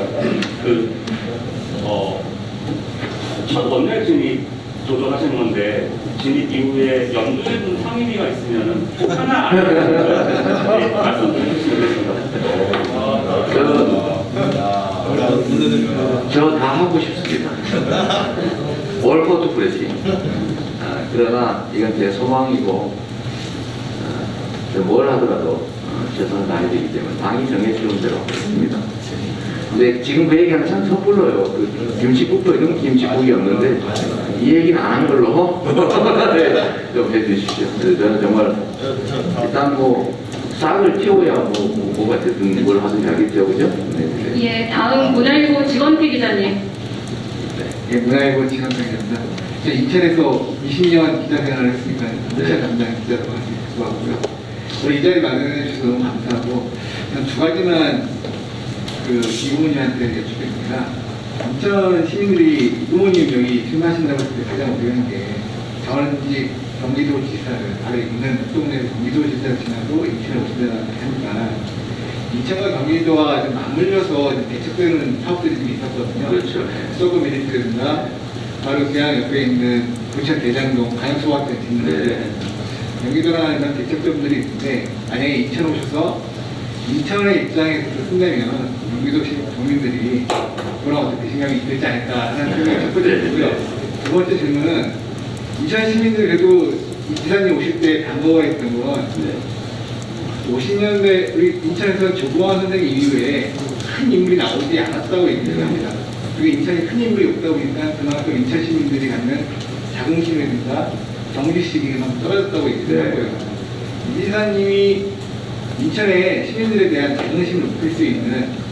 첫 원내 진입 도전하신 건데 진입 이후에 염두에 둔 상임위가 있으면은 꼭 하나 안 해주시면 말씀 좀 드리겠습니다. 저 다 하고 싶습니다. 월포트 프레시. 그러나 이건 제 소망이고 뭘 하더라도 최선을 다해야 되기 때문에 당이 정해주는 대로 하겠습니다. 근데 지금 그 얘기하면 참 섣불러요. 그 김치국도 이런 김치국이 없는데 이 얘기는 안 한 걸로 네, 좀 해주십시오. 저는 정말 일단 뭐 싹을 틔워야 뭐가 됐든 뭘 하든지 하겠죠, 그죠? 네. 예, 다음 문화일보 지원태 기자님. 예, 문화일보 지원태입니다. 제가 인천에서 20년 기자 생활을 했으니까 인천 담당 기자라고 하고요. 오늘 이 자리 마련해 주셔서 너무 감사하고 그냥 두 가지만 이부모님한테 여쭙겠습니다. 인천 시민들이 이부모님 여기 출마하신다고 했을 때 가장 어려운 게 자원직 경기도지사를 바로 있는 동네 경기도지사를 지나고 인천에 오신다고 하니까 인천과 경기도와 좀 맞물려서 대책되는 사업들이 좀 있었거든요. 그렇죠. 서브 미리트나 바로 그냥 옆에 있는 부천 대장동 가양소화학교 있는데 경기도라는 이런 대책점들이 있는데 만약에 인천 오셔서 인천의 입장에서 쓴다면 경기도 국민들이 그런 어떤 배신감이 들지 않을까 하는 생각이 첫 번째고요. 두 번째 질문은 인천 시민들 그래도 기사님 오실 때 반가워했던 건 50년대 우리 인천에서 조봉환 선생님 이후에 큰 인물이 나오지 않았다고 얘기를 합니다. 그리고 인천에 큰 인물이 없다 보니까 그만큼 인천 시민들이 갖는 자긍심이라든가 경지식이 떨어졌다고 얘기를 하고요. 이 지사님이 인천의 시민들에 대한 자긍심을 높일 수 있는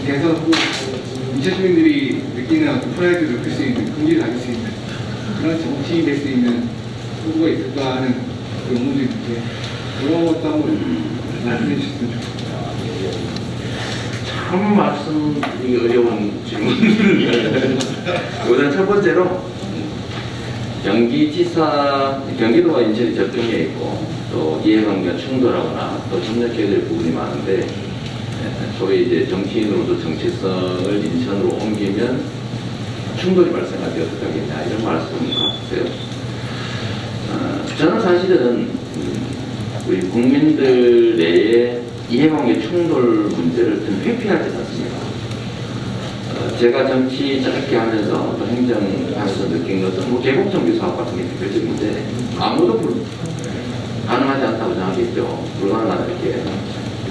대선 후 인천 시민들이 느끼는 어떤 프라이드를 높일 수 있는 긍지를 가질 수 있는 그런 정치인이 될 수 있는 후보가 있을까 하는 그 의문도 있는데 그런 것도 한번 말씀해 주셨으면 좋겠습니다. 참 말씀드리기 어려운 질문입니다. 우선 첫 번째로 경기도와 인천이 접경해 있고 또 이해관계가 충돌하거나 또 협력해야 될 부분이 많은데 소위 이제 정치인으로도 정체성을 인천으로 옮기면 충돌이 발생할 때 어떻게 하겠냐 이런 말씀 같으세요. 저는 사실은 우리 국민들 내에 이해관계 충돌 문제를 좀 회피하지 않습니다. 제가 정치 짧게 하면서 또 행정하면서 느낀 것은 뭐 계곡정비 사업 같은 게 대표적인데 아무도 가능하지 않다고 생각했죠. 불가능하다 이렇게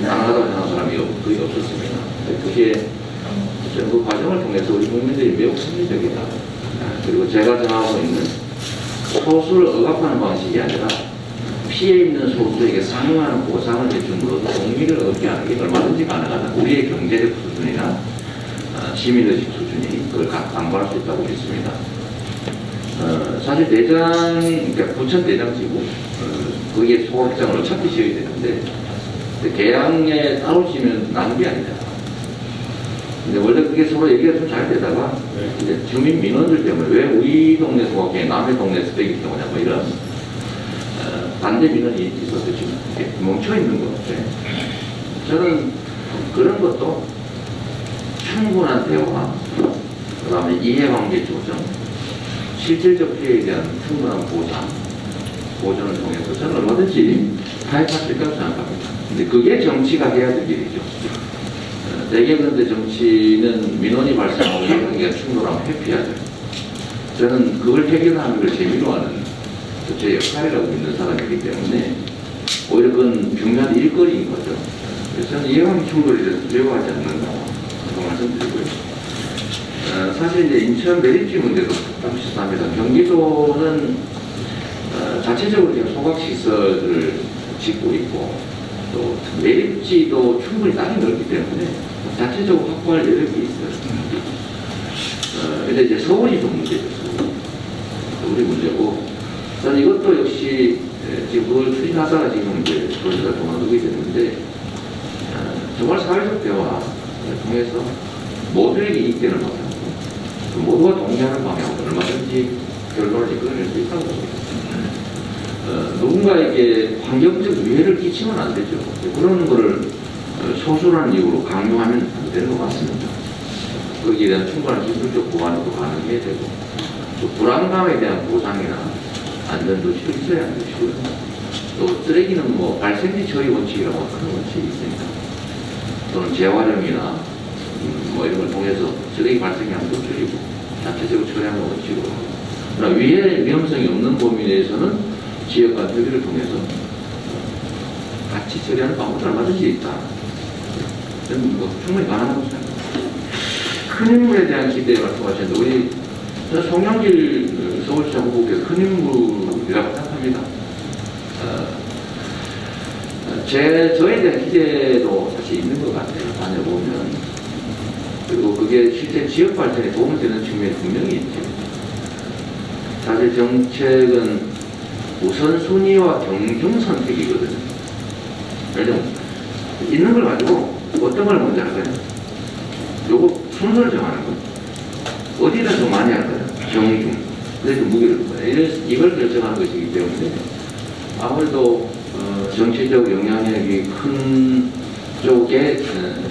가능하다고 생각하는 사람이 거의 없었습니다. 그게 그 과정을 통해서 우리 국민들이 매우 합리적이다. 그리고 제가 생각하고 있는 소수를 억압하는 방식이 아니라 피해 있는 소수에게 상응하는 보상을 해줌으로써 공의를 얻게 하는 게 얼마든지 가능하다. 우리의 경제력 수준이나 시민의식 수준이 그걸 담보할 수 있다고 믿습니다. 사실 그러니까 부천 대장지구, 거기에 소극장을 어차피 지어야 되는데, 계양에 따로 지면 낭비 아니냐. 근데 원래 그게 서로 얘기가 좀 잘 되다가, 이제 주민 민원들 때문에 왜 우리 동네 소극장에 남의 동네에서 빼기 때문에 뭐 이런, 반대 민원이 있어서 지금 이렇게 멈춰있는 것 같아요. 저는 그런 것도 충분한 대화, 그 다음에 이해관계 조정, 실질적 피해에 대한 충분한 보전을 통해서 저는 얼마든지 타협할 수 있다고 생각합니다. 근데 그게 정치가 해야 될 일이죠. 대개 그런데 정치는 민원이 발생하고 이해관계가 충돌하면 회피하죠. 저는 그걸 해결하는 걸 재미로 하는 제 역할이라고 믿는 사람이기 때문에 오히려 그건 중요한 일거리인 거죠. 그래서 저는 이해관계 충돌이 두려워하지 않는다 말씀드리고요. 사실 이제 인천 매립지 문제도 비슷합니다. 경기도는 자체적으로 지금 소각시설을 짓고 있고 또 매립지도 충분히 땅이 넓기 때문에 자체적으로 확보할 여력이 있어요. 근데 이제 서울이 좀 문제죠. 서울이 문제고 저는 이것도 역시 지금 그걸 추진하다가 지금 이제 도시가 동화되게 되는데 정말 사회적 대화를 통해서 모두에게 이익되는 방향, 모두가 동의하는 방향으로 얼마든지 결론을 이끌어낼 수 있다고 봅니다. 누군가에게 환경적 위해를 끼치면 안 되죠. 그런 거를 소수라는 이유로 강요하면 안 되는 것 같습니다. 거기에 대한 충분한 기술적 보완도 가능해야 되고 또 불안감에 대한 보상이나 안전도 있어야 하는 것이고요. 또 쓰레기는 뭐 발생지 처리 원칙이라고 하는 원칙이 있습니다. 또는 재활용이나 뭐 이런 걸 통해서 쓰레기 발생량도 줄이고 자체적으로 처리하는 원칙으로 그러나 위해 위험성이 없는 범위 내에서는 지역간 협의를 통해서 같이 처리하는 방법이 얼마든지 있다. 저는 뭐 충분히 가능하다고 생각합니다. 큰 인물에 대한 기대 말씀하셨는데 우리 송영길 서울시장 후보께서 큰 인물이라고 생각합니다. 저에 대한 기대도 사실 있는 것 같아요. 다녀보면. 그리고 그게 실제 지역 발전에 도움이 되는 측면이 분명히 있죠. 사실 정책은 우선순위와 경중 선택이거든요. 왜냐면 있는 걸 가지고 어떤 걸 먼저 할 거냐. 요거 순서를 정하는 거예요. 어디다 좀 많이 할 거냐. 경중. 그래서 무게를 둔 거예요. 이걸 결정하는 것이기 때문에 아무래도 정치적 영향력이 큰 쪽에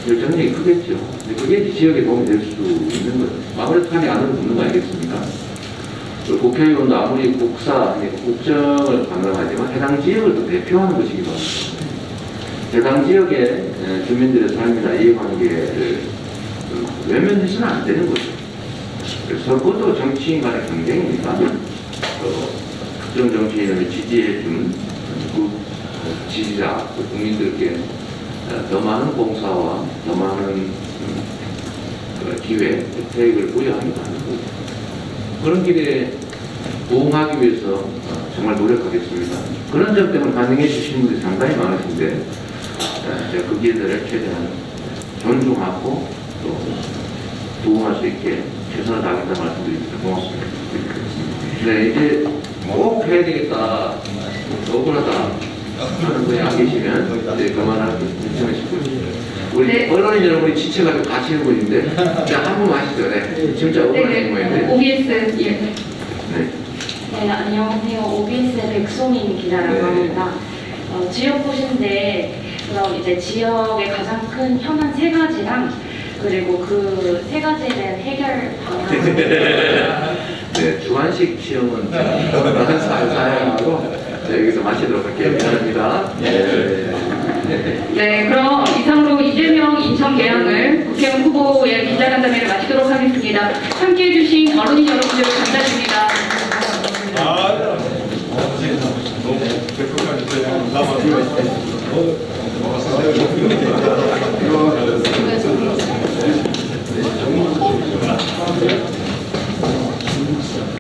결정력이 크겠죠. 그게 지역에 도움이 될 수 있는 거죠. 아무래도 판이 안으로 붙는 거 아니겠습니까? 국회의원도 아무리 국정을 관장하지만 해당 지역을 또 대표하는 것이기도 합니다. 해당 지역의 주민들의 삶이나 이해관계를 외면해서는 안 되는 거죠. 그래서 그것도 정치인 간의 경쟁이니까 특정 정치인을 지지해주는 그 지지자, 그 국민들께 더 많은 봉사와 더 많은 기회, 혜택을 부여하기도 하는 거죠. 그런 길에 부응하기 위해서 정말 노력하겠습니다. 그런 점 때문에 반응해 주신 분들이 상당히 많으신데 제가 그 길들을 최대한 존중하고 또 부응할 수 있게 최선을 다하겠다 말씀드립니다. 고맙습니다. 네, 이제 꼭 해야 되겠다, 억울하다 하는 분이 안 계시면 이제 그만할 말씀하시고요. 우리 네. 언론인 여러분이 지쳐가지고 가시는 분인데 한 번 하시죠. 네. 진짜 억울하신 모양인데. OBS 예. 네. 네, 안녕하세요. OBS의 백송인 기자라고 네. 합니다. 지역 보신데 그럼 이제 지역의 가장 큰 현안 3가지랑 그리고 그 3가지에 대한 해결 방안. 네, 주관식 시험은 사용하고 여기서 마치도록 할게요. 미안합니다. 네, 그럼 이상으로 이재명 인천 계양을 국회의원 후보의 기자간담회를 마치도록 하겠습니다. 함께해 주신 언론인 여러분들 감사합니다.